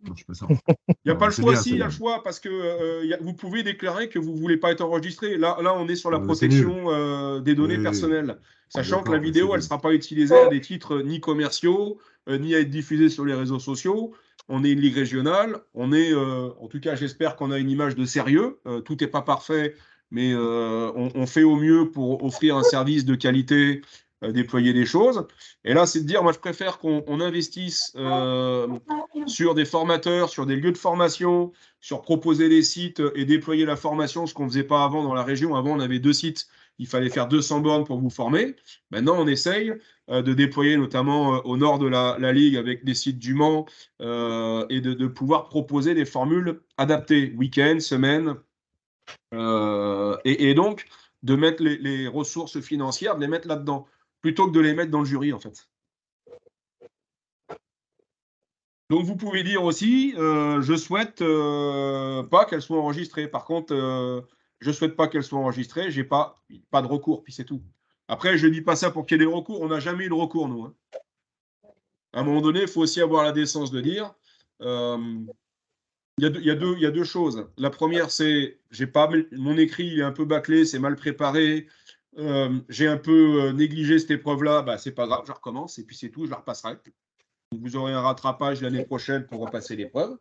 Non, je ça. Il n'y a pas le choix, si, il y a le choix, parce que vous pouvez déclarer que vous ne voulez pas être enregistré. Là, on est sur la protection des données personnelles, sachant que la vidéo, elle ne sera pas utilisée à des titres ni commerciaux, ni à être diffusée sur les réseaux sociaux. On est une ligue régionale, en tout cas, j'espère qu'on a une image de sérieux. Tout n'est pas parfait, mais on fait au mieux pour offrir un service de qualité, déployer des choses. Et là, c'est de dire, moi, je préfère qu'on investisse sur des formateurs, sur des lieux de formation, sur proposer des sites et déployer la formation, ce qu'on ne faisait pas avant dans la région. Avant, on avait 2 sites, il fallait faire 200 bornes pour vous former. Maintenant, on essaye de déployer, notamment au nord de la Ligue, avec des sites du Mans, et de pouvoir proposer des formules adaptées, week-end, semaine, et donc de mettre les ressources financières, de les mettre là-dedans, plutôt que de les mettre dans le jury, en fait. Donc, vous pouvez dire aussi, je souhaite pas qu'elles soient enregistrées. Par contre, je souhaite pas qu'elles soient enregistrées, j'ai pas de recours, puis c'est tout. Après, je ne dis pas ça pour qu'il y ait des recours, on n'a jamais eu de recours, nous. À un moment donné, il faut aussi avoir la décence de dire, il y a deux choses. La première, c'est, mon écrit il est un peu bâclé, c'est mal préparé, j'ai un peu négligé cette épreuve-là, c'est pas grave, je recommence, et puis c'est tout, je la repasserai. Vous aurez un rattrapage l'année prochaine pour repasser l'épreuve.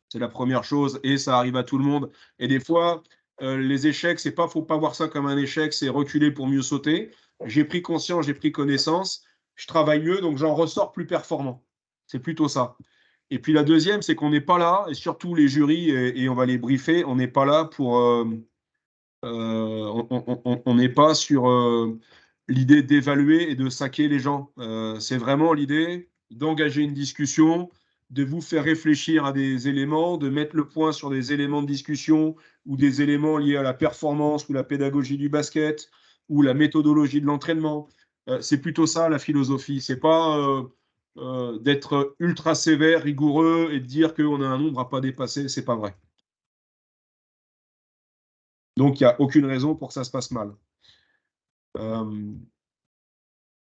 C'est la première chose, et ça arrive à tout le monde. Et des fois, les échecs, faut pas voir ça comme un échec, c'est reculer pour mieux sauter. J'ai pris conscience, j'ai pris connaissance, je travaille mieux, donc j'en ressors plus performant. C'est plutôt ça. Et puis la deuxième, c'est qu'on n'est pas là, et surtout les jurys, et on va les briefer, on n'est pas là pour... on n'est pas sur l'idée d'évaluer et de saquer les gens. C'est vraiment l'idée d'engager une discussion, de vous faire réfléchir à des éléments, de mettre le point sur des éléments de discussion ou des éléments liés à la performance ou la pédagogie du basket ou la méthodologie de l'entraînement. C'est plutôt ça la philosophie. C'est pas d'être ultra sévère, rigoureux et de dire qu'on a un nombre à pas dépasser. C'est pas vrai. Donc, il n'y a aucune raison pour que ça se passe mal.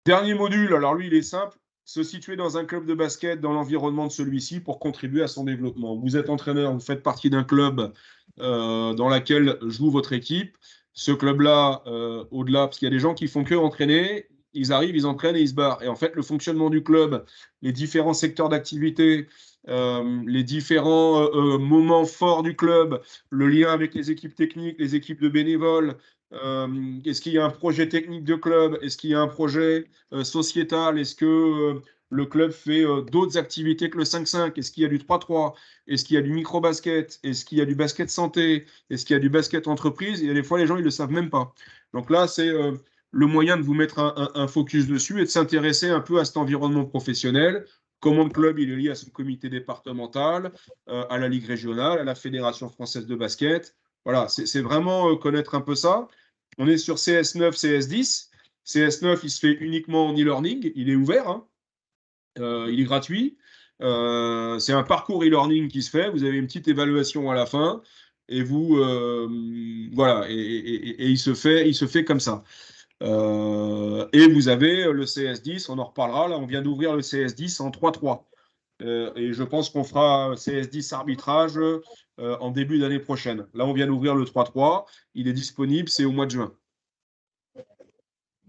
Dernier module, alors lui, il est simple. Se situer dans un club de basket dans l'environnement de celui-ci pour contribuer à son développement. Vous êtes entraîneur, vous faites partie d'un club dans lequel joue votre équipe. Ce club-là, au-delà, parce qu'il y a des gens qui font que entraîner, ils arrivent, ils entraînent et ils se barrent. Et en fait, le fonctionnement du club, les différents secteurs d'activité, les différents moments forts du club, le lien avec les équipes techniques, les équipes de bénévoles, est-ce qu'il y a un projet technique de club? Est-ce qu'il y a un projet sociétal? Est-ce que le club fait d'autres activités que le 5-5? Est-ce qu'il y a du 3-3? Est-ce qu'il y a du micro-basket? Est-ce qu'il y a du basket santé? Est-ce qu'il y a du basket entreprise? Et des fois, les gens, ils ne le savent même pas. Donc là, c'est le moyen de vous mettre un focus dessus et de s'intéresser un peu à cet environnement professionnel. Comment le club il est lié à son comité départemental, à la Ligue régionale, à la Fédération française de basket. Voilà, c'est vraiment connaître un peu ça. On est sur CS9, CS10. CS9, il se fait uniquement en e-learning. Il est ouvert, hein. Il est gratuit. C'est un parcours e-learning qui se fait. Vous avez une petite évaluation à la fin. Et vous, voilà, et il se fait comme ça. Et vous avez le CS10, on en reparlera. Là, on vient d'ouvrir le CS10 en 3-3. Et je pense qu'on fera CS10 arbitrage en début d'année prochaine. Là, on vient d'ouvrir le 3-3. Il est disponible, c'est au mois de juin.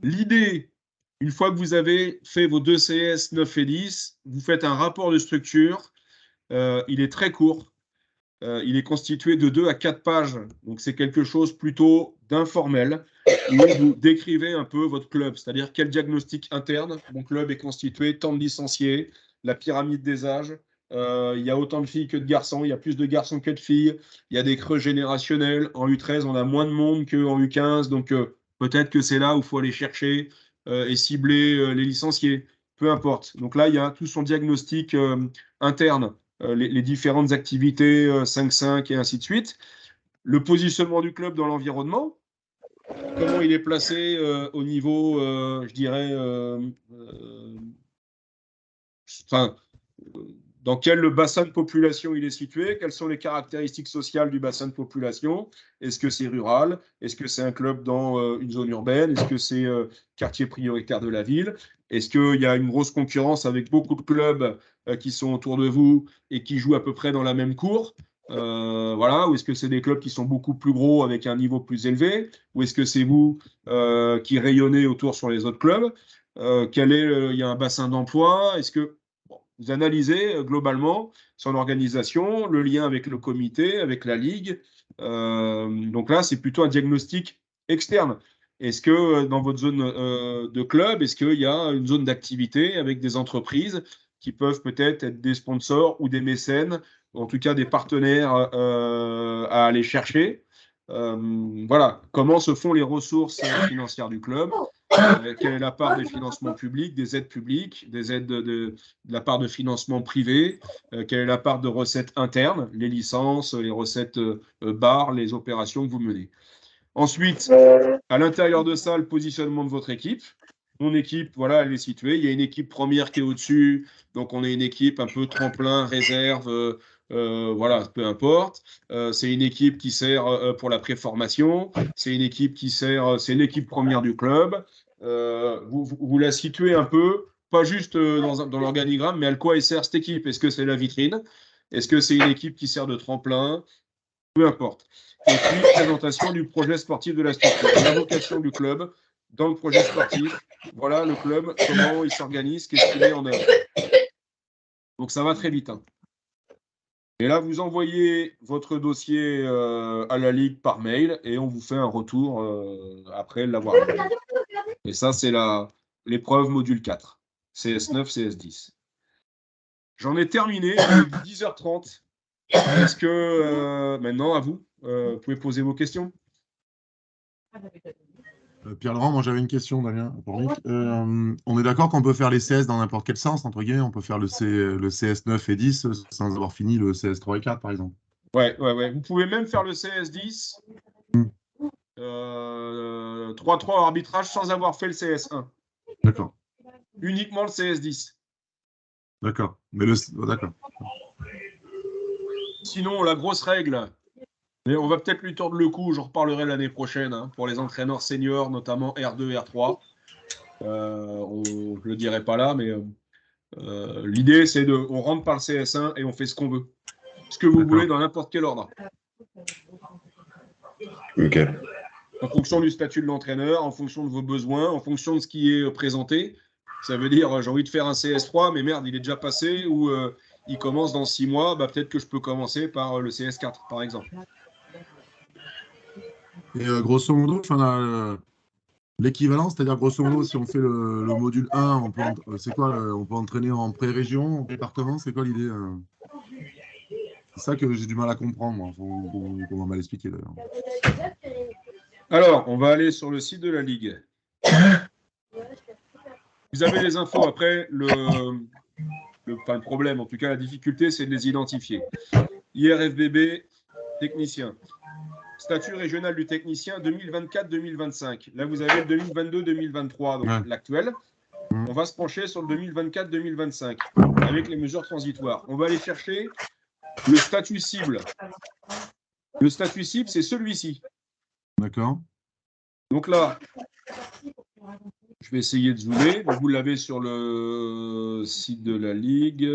L'idée, une fois que vous avez fait vos deux CS 9 et 10, vous faites un rapport de structure. Il est très court. Il est constitué de 2 à 4 pages. Donc, c'est quelque chose plutôt d'informel où vous décrivez un peu votre club, c'est-à-dire quel diagnostic interne. Mon club est constitué, tant de licenciés, la pyramide des âges. Il y a autant de filles que de garçons. Il y a plus de garçons que de filles. Il y a des creux générationnels. En U13, on a moins de monde qu'en U15. Donc, peut-être que c'est là où il faut aller chercher et cibler les licenciés. Peu importe. Donc là, il y a tout son diagnostic interne. Les différentes activités 5-5 et ainsi de suite. Le positionnement du club dans l'environnement, comment il est placé au niveau, je dirais, dans quel bassin de population il est situé, quelles sont les caractéristiques sociales du bassin de population, est-ce que c'est rural, est-ce que c'est un club dans une zone urbaine, est-ce que c'est quartier prioritaire de la ville, est-ce qu'il y a une grosse concurrence avec beaucoup de clubs qui sont autour de vous et qui jouent à peu près dans la même cour, voilà, ou est-ce que c'est des clubs qui sont beaucoup plus gros avec un niveau plus élevé, ou est-ce que c'est vous qui rayonnez autour sur les autres clubs, il y a un bassin d'emploi, est-ce que vous analysez globalement son organisation, le lien avec le comité, avec la ligue. Donc là, c'est plutôt un diagnostic externe. Est-ce que dans votre zone de club, est-ce qu'il y a une zone d'activité avec des entreprises qui peuvent peut-être être des sponsors ou des mécènes, ou en tout cas des partenaires à aller chercher? Voilà, comment se font les ressources financières du club? Quelle est la part des financements publics, des aides publiques, des aides de la part de financement privé, quelle est la part de recettes internes, les licences, les recettes barres, les opérations que vous menez. Ensuite, à l'intérieur de ça, le positionnement de votre équipe. Mon équipe, voilà, elle est située. Il y a une équipe première qui est au-dessus. Donc, on est une équipe un peu tremplin, réserve, voilà, peu importe. C'est une équipe qui sert pour la préformation. C'est une équipe qui sert, c'est l'équipe première du club. Vous la situez un peu, pas juste dans l'organigramme, mais à quoi elle sert cette équipe? Est-ce que c'est la vitrine? Est-ce que c'est une équipe qui sert de tremplin? Peu importe. Et puis, présentation du projet sportif de la structure. La vocation du club dans le projet sportif. Voilà le club, comment il s'organise, qu'est-ce qu'il met en œuvre. Donc, ça va très vite. Hein. Et là, vous envoyez votre dossier à la Ligue par mail et on vous fait un retour après l'avoir. Et ça, c'est l'épreuve module 4. CS9, CS10. J'en ai terminé. Il est 10h30. Est-ce que maintenant, à vous, vous pouvez poser vos questions? Pierre Laurent, moi j'avais une question, Damien, pour Nick. On est d'accord qu'on peut faire les CS dans n'importe quel sens, entre guillemets, on peut faire le CS 9 et 10 sans avoir fini le CS 3 et 4, par exemple. Ouais. Vous pouvez même faire le CS 10, 3-3 au arbitrage sans avoir fait le CS 1. D'accord. Uniquement le CS 10. D'accord. D'accord. Sinon, la grosse règle, mais on va peut-être lui tordre le cou, j'en reparlerai l'année prochaine, hein, pour les entraîneurs seniors, notamment R2 et R3. Je ne le dirai pas là, mais l'idée, c'est on rentre par le CS1 et on fait ce qu'on veut. Ce que vous voulez dans n'importe quel ordre. Ok. En fonction du statut de l'entraîneur, en fonction de vos besoins, en fonction de ce qui est présenté. Ça veut dire, j'ai envie de faire un CS3, mais merde, il est déjà passé, ou il commence dans 6 mois, bah, peut-être que je peux commencer par le CS4, par exemple. Et grosso modo, l'équivalent, c'est-à-dire grosso modo, si on fait le module 1, c'est quoi on peut entraîner en pré-région, en département, c'est quoi l'idée C'est ça que j'ai du mal à comprendre, moi. On va mal expliquer d'ailleurs. Alors, on va aller sur le site de la Ligue. Vous avez les infos. Après, pas le problème, en tout cas, la difficulté, c'est de les identifier. IRFBB, technicien. Statut régional du technicien 2024-2025. Là, vous avez le 2022-2023, donc l'actuel. On va se pencher sur le 2024-2025 avec les mesures transitoires. On va aller chercher le statut cible. Le statut cible, c'est celui-ci. D'accord. Donc là, je vais essayer de zoomer. Vous l'avez sur le site de la Ligue.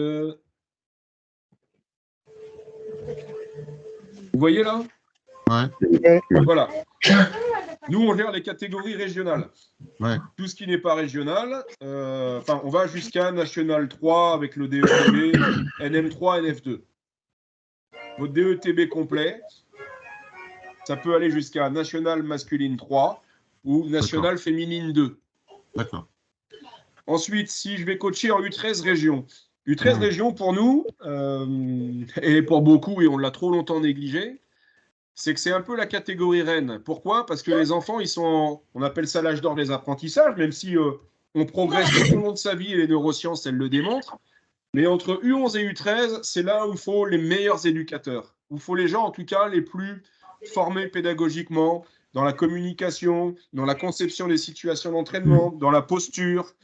Vous voyez là ? Ouais. Voilà. Nous, on gère les catégories régionales. Ouais. Tout ce qui n'est pas régional, on va jusqu'à National 3 avec le DETB, NM3, NF2. Votre DETB complet, ça peut aller jusqu'à National masculine 3 ou National féminine 2. D'accord. Ensuite, si je vais coacher en U13 région. U13 région, pour nous, et pour beaucoup, et on l'a trop longtemps négligé, c'est que c'est un peu la catégorie reine. Pourquoi ? Parce que les enfants, ils sont, on appelle ça l'âge d'or des apprentissages, même si on progresse tout au long de sa vie et les neurosciences, elles le démontrent. Mais entre U11 et U13, c'est là où il faut les meilleurs éducateurs. Où il faut les gens, en tout cas, les plus formés pédagogiquement, dans la communication, dans la conception des situations d'entraînement, dans la posture.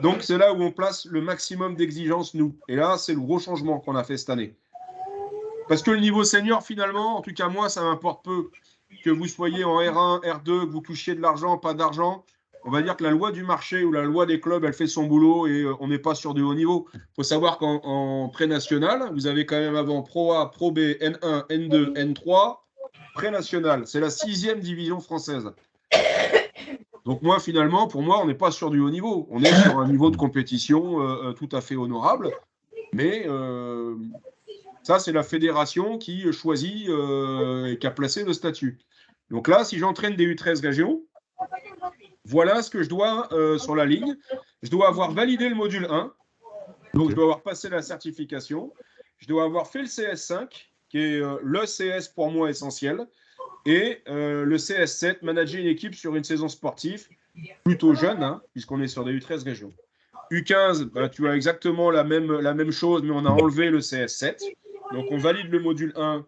Donc, c'est là où on place le maximum d'exigences, nous. Et là, c'est le gros changement qu'on a fait cette année. Parce que le niveau senior, finalement, en tout cas moi, ça m'importe peu que vous soyez en R1, R2, que vous touchiez de l'argent, pas d'argent. On va dire que la loi du marché ou la loi des clubs, elle fait son boulot et on n'est pas sur du haut niveau. Il faut savoir qu'en pré-national, vous avez quand même avant Pro A, Pro B, N1, N2, N3, pré-national. C'est la 6e division française. Donc moi, finalement, pour moi, on n'est pas sur du haut niveau. On est sur un niveau de compétition tout à fait honorable. Mais ça, c'est la fédération qui choisit et qui a placé le statut. Donc là, si j'entraîne des U13 régions, voilà ce que je dois sur la ligne. Je dois avoir validé le module 1. Donc, je dois avoir passé la certification. Je dois avoir fait le CS5, qui est le CS pour moi essentiel. Et le CS7, manager une équipe sur une saison sportive plutôt jeune, hein, puisqu'on est sur des U13 régions. U15, bah, tu as exactement la même chose, mais on a enlevé le CS7. Donc, on valide le module 1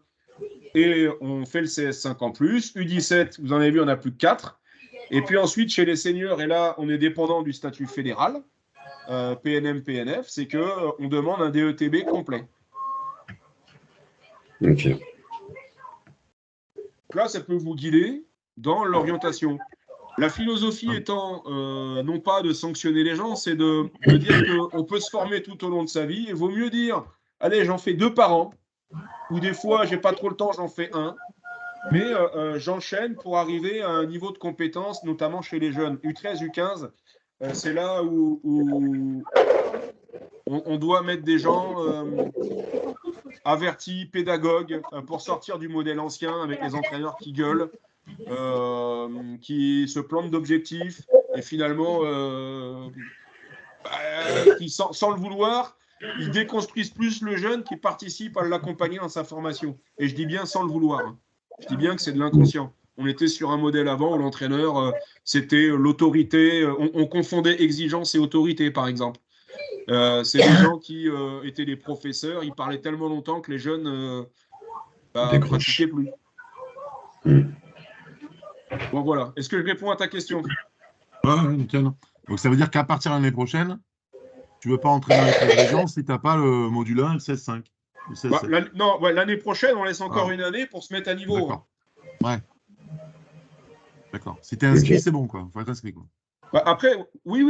et on fait le CS5 en plus. U17, vous en avez vu, on a plus de 4. Et puis ensuite, chez les seniors, et là, on est dépendant du statut fédéral, PNM, PNF, c'est qu'on demande un DETB complet. Ok. Là, ça peut vous guider dans l'orientation. La philosophie étant non pas de sanctionner les gens, c'est de dire qu'on peut se former tout au long de sa vie. Il vaut mieux dire, allez, j'en fais 2 par an, ou des fois, j'ai pas trop le temps, j'en fais 1. Mais j'enchaîne pour arriver à un niveau de compétence, notamment chez les jeunes. U13, U15, c'est là où on doit mettre des gens avertis, pédagogues, pour sortir du modèle ancien avec les entraîneurs qui gueulent, qui se plantent d'objectifs et finalement, qui, sans le vouloir, ils déconstruisent plus le jeune qui participe à l'accompagner dans sa formation. Et je dis bien sans le vouloir. Hein. Je dis bien que c'est de l'inconscient. On était sur un modèle avant où l'entraîneur, c'était l'autorité. On confondait exigence et autorité, par exemple. C'est des gens qui étaient des professeurs. Ils parlaient tellement longtemps que les jeunes ne pratiquaient plus. Bon, voilà. Est-ce que je réponds à ta question? Ouais, nickel. Donc, ça veut dire qu'à partir de l'année prochaine, tu ne veux pas entraîner avec les régions si tu n'as pas le module 1 et le 16-5. Non, l'année prochaine, on laisse encore une année pour se mettre à niveau. D'accord. Ouais. D'accord. Si tu es inscrit, c'est bon, quoi. Il faut être inscrit, quoi. Après, oui.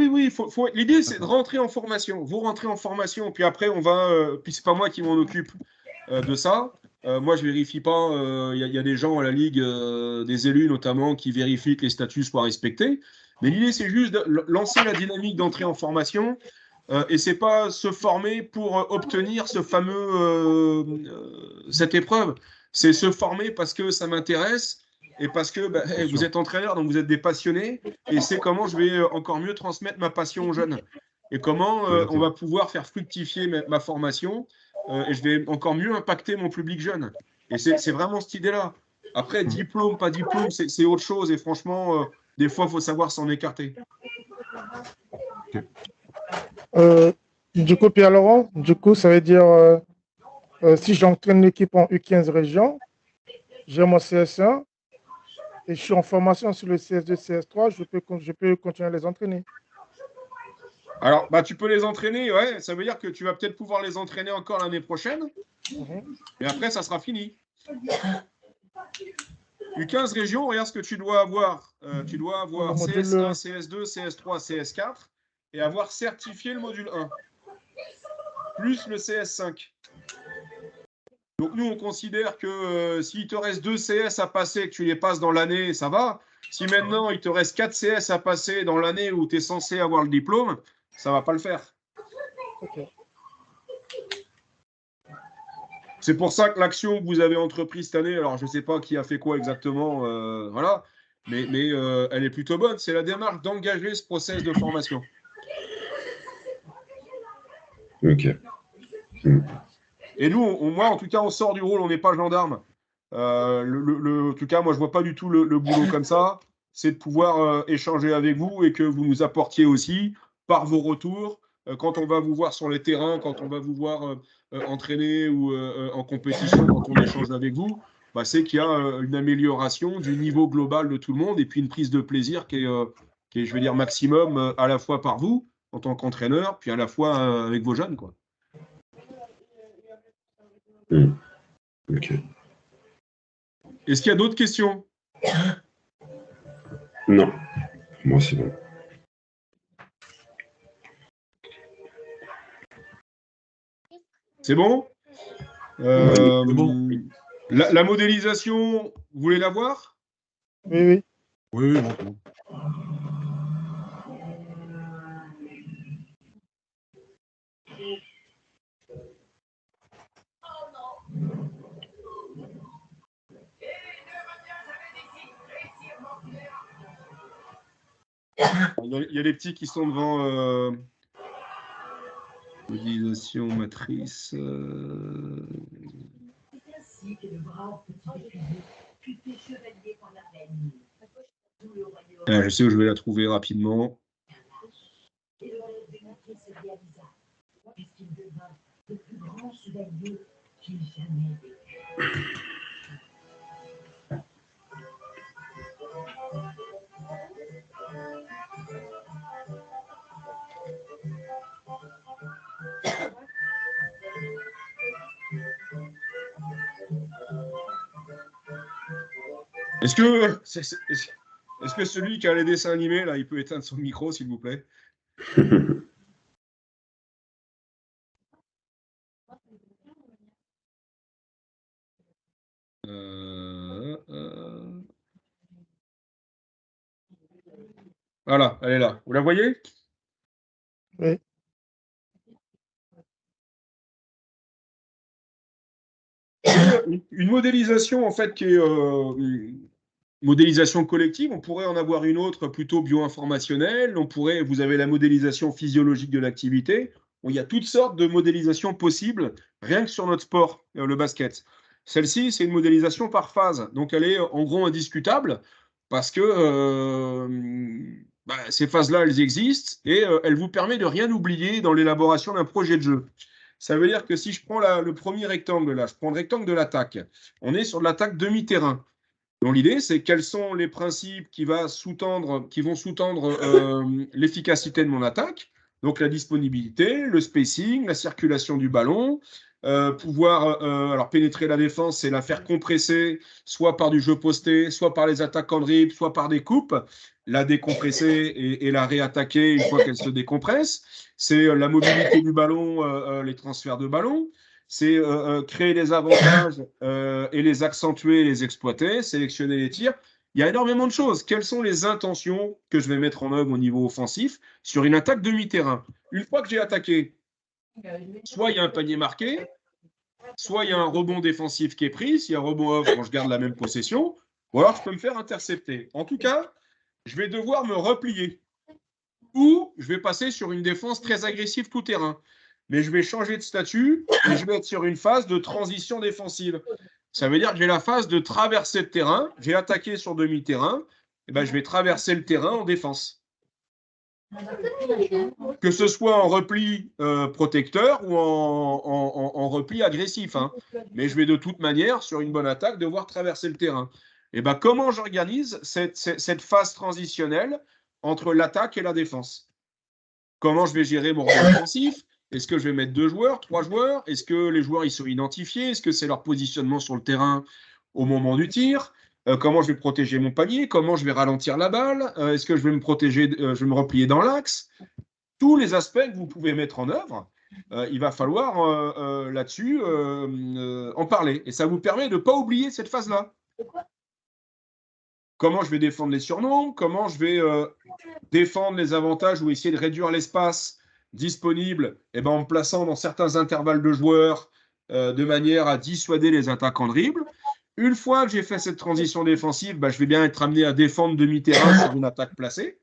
L'idée, c'est de rentrer en formation. Vous rentrez en formation, puis après, on va. Puis c'est pas moi qui m'en occupe de ça. Moi, je vérifie pas. Il y a des gens à la Ligue, des élus notamment, qui vérifient que les statuts soient respectés. Mais l'idée, c'est juste de lancer la dynamique d'entrée en formation. Et c'est pas se former pour obtenir ce fameux cette épreuve. C'est se former parce que ça m'intéresse et parce que vous êtes entraîneur, donc vous êtes des passionnés. Et c'est comment je vais encore mieux transmettre ma passion aux jeunes. Et comment on va pouvoir faire fructifier ma formation. Et je vais encore mieux impacter mon public jeune. Et c'est vraiment cette idée-là. Après, diplôme, pas diplôme, c'est autre chose. Et franchement, des fois, il faut savoir s'en écarter. Du coup, Pierre-Laurent, ça veut dire si j'entraîne l'équipe en U15 région, j'ai mon CS1 et je suis en formation sur le CS2, CS3, je peux continuer à les entraîner. Alors, tu peux les entraîner, ouais. Ça veut dire que tu vas peut-être pouvoir les entraîner encore l'année prochaine. Mais après, ça sera fini. U15 région, regarde ce que tu dois avoir. Tu dois avoir CS1, CS2, CS3, CS4 et avoir certifié le module 1. Plus le CS5. Donc nous, on considère que s'il te reste 2 CS à passer, que tu les passes dans l'année, ça va. Si maintenant, il te reste 4 CS à passer dans l'année où tu es censé avoir le diplôme, ça ne va pas le faire. Okay. C'est pour ça que l'action que vous avez entreprise cette année, alors je ne sais pas qui a fait quoi exactement, voilà, mais elle est plutôt bonne. C'est la démarche d'engager ce process de formation. Ok. Et nous, moi, en tout cas, on sort du rôle, on n'est pas gendarme. En tout cas, moi, je ne vois pas du tout le boulot comme ça. C'est de pouvoir échanger avec vous et que vous nous apportiez aussi, par vos retours, quand on va vous voir sur les terrains, quand on va vous voir entraîner ou en compétition, quand on échange avec vous, c'est qu'il y a une amélioration du niveau global de tout le monde et puis une prise de plaisir qui est je vais dire, maximum à la fois par vous, en tant qu'entraîneur, puis à la fois avec vos jeunes, quoi. Ok. Est-ce qu'il y a d'autres questions? Non, moi c'est bon. C'est bon, C'est bon. La modélisation, vous voulez la voir? Oui. Oui, bon. Il y a des petits qui sont devant modélisation matrice. Je sais où je vais la trouver rapidement. Est-ce que celui qui a les dessins animés, là, il peut éteindre son micro, s'il vous plaît? Voilà, elle est là. Vous la voyez? Oui. Une modélisation, en fait, qui est une modélisation collective. On pourrait en avoir une autre plutôt bio-informationnelle. Vous avez la modélisation physiologique de l'activité. Il y a toutes sortes de modélisations possibles, rien que sur notre sport, le basket. Celle-ci, c'est une modélisation par phase. Donc, elle est en gros indiscutable parce que ces phases-là, elles existent et elles vous permettent de rien oublier dans l'élaboration d'un projet de jeu. Ça veut dire que si je prends le premier rectangle, là, je prends le rectangle de l'attaque, on est sur de l'attaque demi-terrain. Donc, l'idée, c'est quels sont les principes qui vont sous-tendre l'efficacité de mon attaque. Donc, la disponibilité, le spacing, la circulation du ballon, alors pénétrer la défense, c'est la faire compresser, soit par du jeu posté, soit par les attaques en dribble, soit par des coupes, la décompresser et la réattaquer une fois qu'elle se décompresse. C'est la mobilité du ballon, les transferts de ballon. C'est créer des avantages et les accentuer, les exploiter, sélectionner les tirs. Il y a énormément de choses. Quelles sont les intentions que je vais mettre en œuvre au niveau offensif sur une attaque demi-terrain? Une fois que j'ai attaqué, soit il y a un panier marqué, soit il y a un rebond défensif qui est pris. S'il y a un rebond off, je garde la même possession. Ou alors, je peux me faire intercepter. En tout cas, je vais devoir me replier. Ou je vais passer sur une défense très agressive tout terrain. Mais je vais changer de statut et je vais être sur une phase de transition défensive. Ça veut dire que j'ai la phase de traverser le terrain. J'ai attaqué sur demi-terrain. Et ben, je vais traverser le terrain en défense. Que ce soit en repli protecteur ou en repli agressif. Hein. Mais je vais de toute manière, sur une bonne attaque, devoir traverser le terrain. Et ben, comment j'organise cette phase transitionnelle entre l'attaque et la défense? Comment je vais gérer mon rôle offensif? Est-ce que je vais mettre 2 joueurs, 3 joueurs? Est-ce que les joueurs ils sont identifiés? Est-ce que c'est leur positionnement sur le terrain au moment du tir? Comment je vais protéger mon panier? Comment je vais ralentir la balle? Est-ce que je vais me protéger, je vais me replier dans l'axe? Tous les aspects que vous pouvez mettre en œuvre, il va falloir là-dessus en parler. Et ça vous permet de ne pas oublier cette phase-là. Comment je vais défendre les surnoms? Comment je vais défendre les avantages ou essayer de réduire l'espace disponible en me plaçant dans certains intervalles de joueurs de manière à dissuader les attaques en dribble. Une fois que j'ai fait cette transition défensive, je vais bien être amené à défendre demi-terrain sur une attaque placée.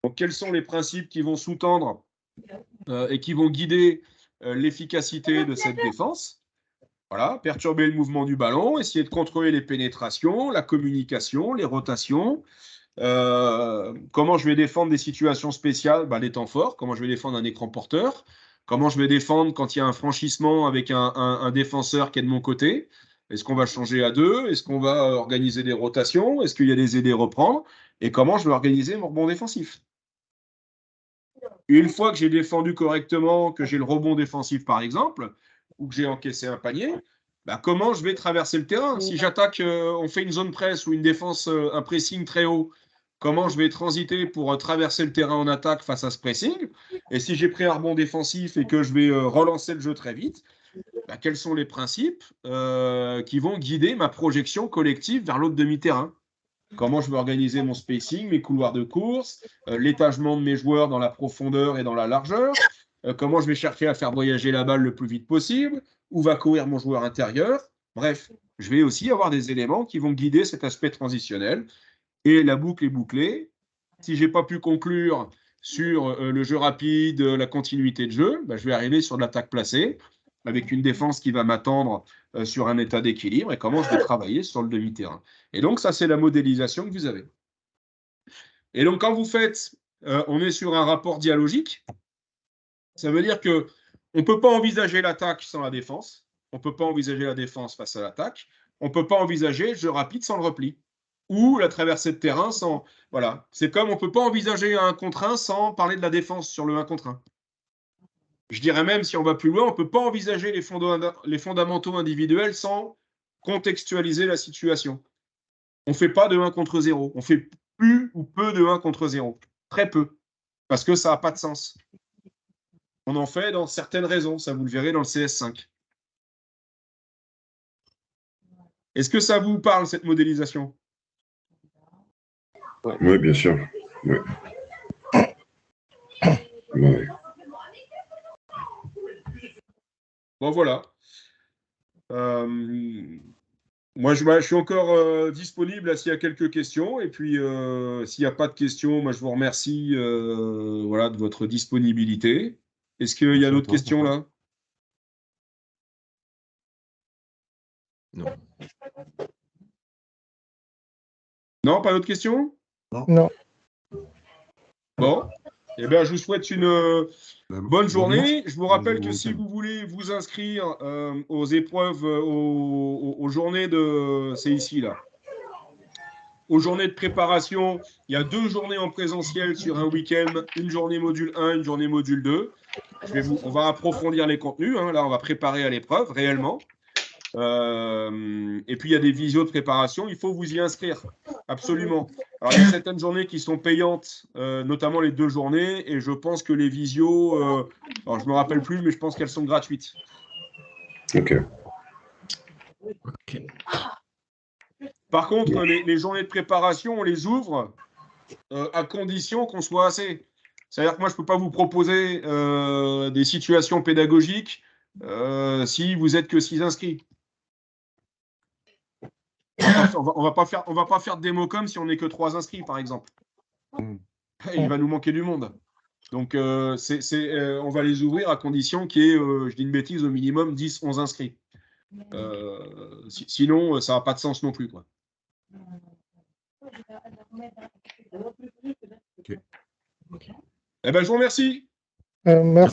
Donc, quels sont les principes qui vont sous-tendre et qui vont guider l'efficacité de cette défense? Voilà, perturber le mouvement du ballon, essayer de contrôler les pénétrations, la communication, les rotations. Comment je vais défendre des situations spéciales, les temps forts, comment je vais défendre un écran porteur, comment je vais défendre quand il y a un franchissement avec un défenseur qui est de mon côté. Est-ce qu'on va changer à 2? Est-ce qu'on va organiser des rotations? Est-ce qu'il y a des aidés reprendre? Et comment je vais organiser mon rebond défensif? Une fois que j'ai défendu correctement, que j'ai le rebond défensif par exemple, ou que j'ai encaissé un panier, comment je vais traverser le terrain? Si j'attaque, on fait une zone presse ou une défense, un pressing très haut, comment je vais transiter pour traverser le terrain en attaque face à ce pressing? Et si j'ai pris un rebond défensif et que je vais relancer le jeu très vite, quels sont les principes qui vont guider ma projection collective vers l'autre demi-terrain? Comment je vais organiser mon spacing, mes couloirs de course, l'étagement de mes joueurs dans la profondeur et dans la largeur, comment je vais chercher à faire voyager la balle le plus vite possible, où va courir mon joueur intérieur. Bref, je vais aussi avoir des éléments qui vont guider cet aspect transitionnel. Et la boucle est bouclée. Si je n'ai pas pu conclure sur le jeu rapide, la continuité de jeu, je vais arriver sur l'attaque placée, avec une défense qui va m'attendre sur un état d'équilibre et comment je vais travailler sur le demi-terrain. Et donc, ça, c'est la modélisation que vous avez. Et donc, quand vous faites, on est sur un rapport dialogique, ça veut dire qu'on ne peut pas envisager l'attaque sans la défense, on ne peut pas envisager la défense face à l'attaque, on ne peut pas envisager le jeu rapide sans le repli, ou la traversée de terrain sans... Voilà, c'est comme on ne peut pas envisager un 1 contre 1 sans parler de la défense sur le 1 contre 1. Je dirais même, si on va plus loin, on ne peut pas envisager les fondamentaux individuels sans contextualiser la situation. On ne fait pas de 1 contre 0. On fait plus ou peu de 1 contre 0. Très peu. Parce que ça n'a pas de sens. On en fait dans certaines raisons. Ça, vous le verrez dans le CS5. Est-ce que ça vous parle, cette modélisation? Oui, bien sûr. Ouais. Ouais. Bon, voilà. Moi, je suis encore disponible s'il y a quelques questions. Et puis, s'il n'y a pas de questions, moi, je vous remercie de votre disponibilité. Est-ce qu'il y a d'autres questions là? Non. Non, pas d'autres questions? Non. Bon. Eh bien, je vous souhaite une bonne journée. Je vous rappelle que si week-end. vous voulez vous inscrire aux épreuves, aux journées de... C'est ici, là. Aux journées de préparation, il y a 2 journées en présentiel sur un week-end, une journée module 1, une journée module 2. On va approfondir les contenus. Hein. Là, on va préparer à l'épreuve réellement. Et puis, il y a des visios de préparation. Il faut vous y inscrire. Absolument. Alors, il y a certaines journées qui sont payantes, notamment les 2 journées. Et je pense que les visios, alors je ne me rappelle plus, mais je pense qu'elles sont gratuites. Ok. Par contre, les journées de préparation, on les ouvre à condition qu'on soit assez. C'est-à-dire que moi, je ne peux pas vous proposer des situations pédagogiques si vous n'êtes que 6 inscrits. On va pas faire de démo comme si on n'est que 3 inscrits, par exemple. Il va nous manquer du monde. Donc, on va les ouvrir à condition qu'il y ait, je dis une bêtise, au minimum 10-11 inscrits. Sinon, ça n'a pas de sens non plus, quoi. Ok. Eh ben, je vous remercie. Merci.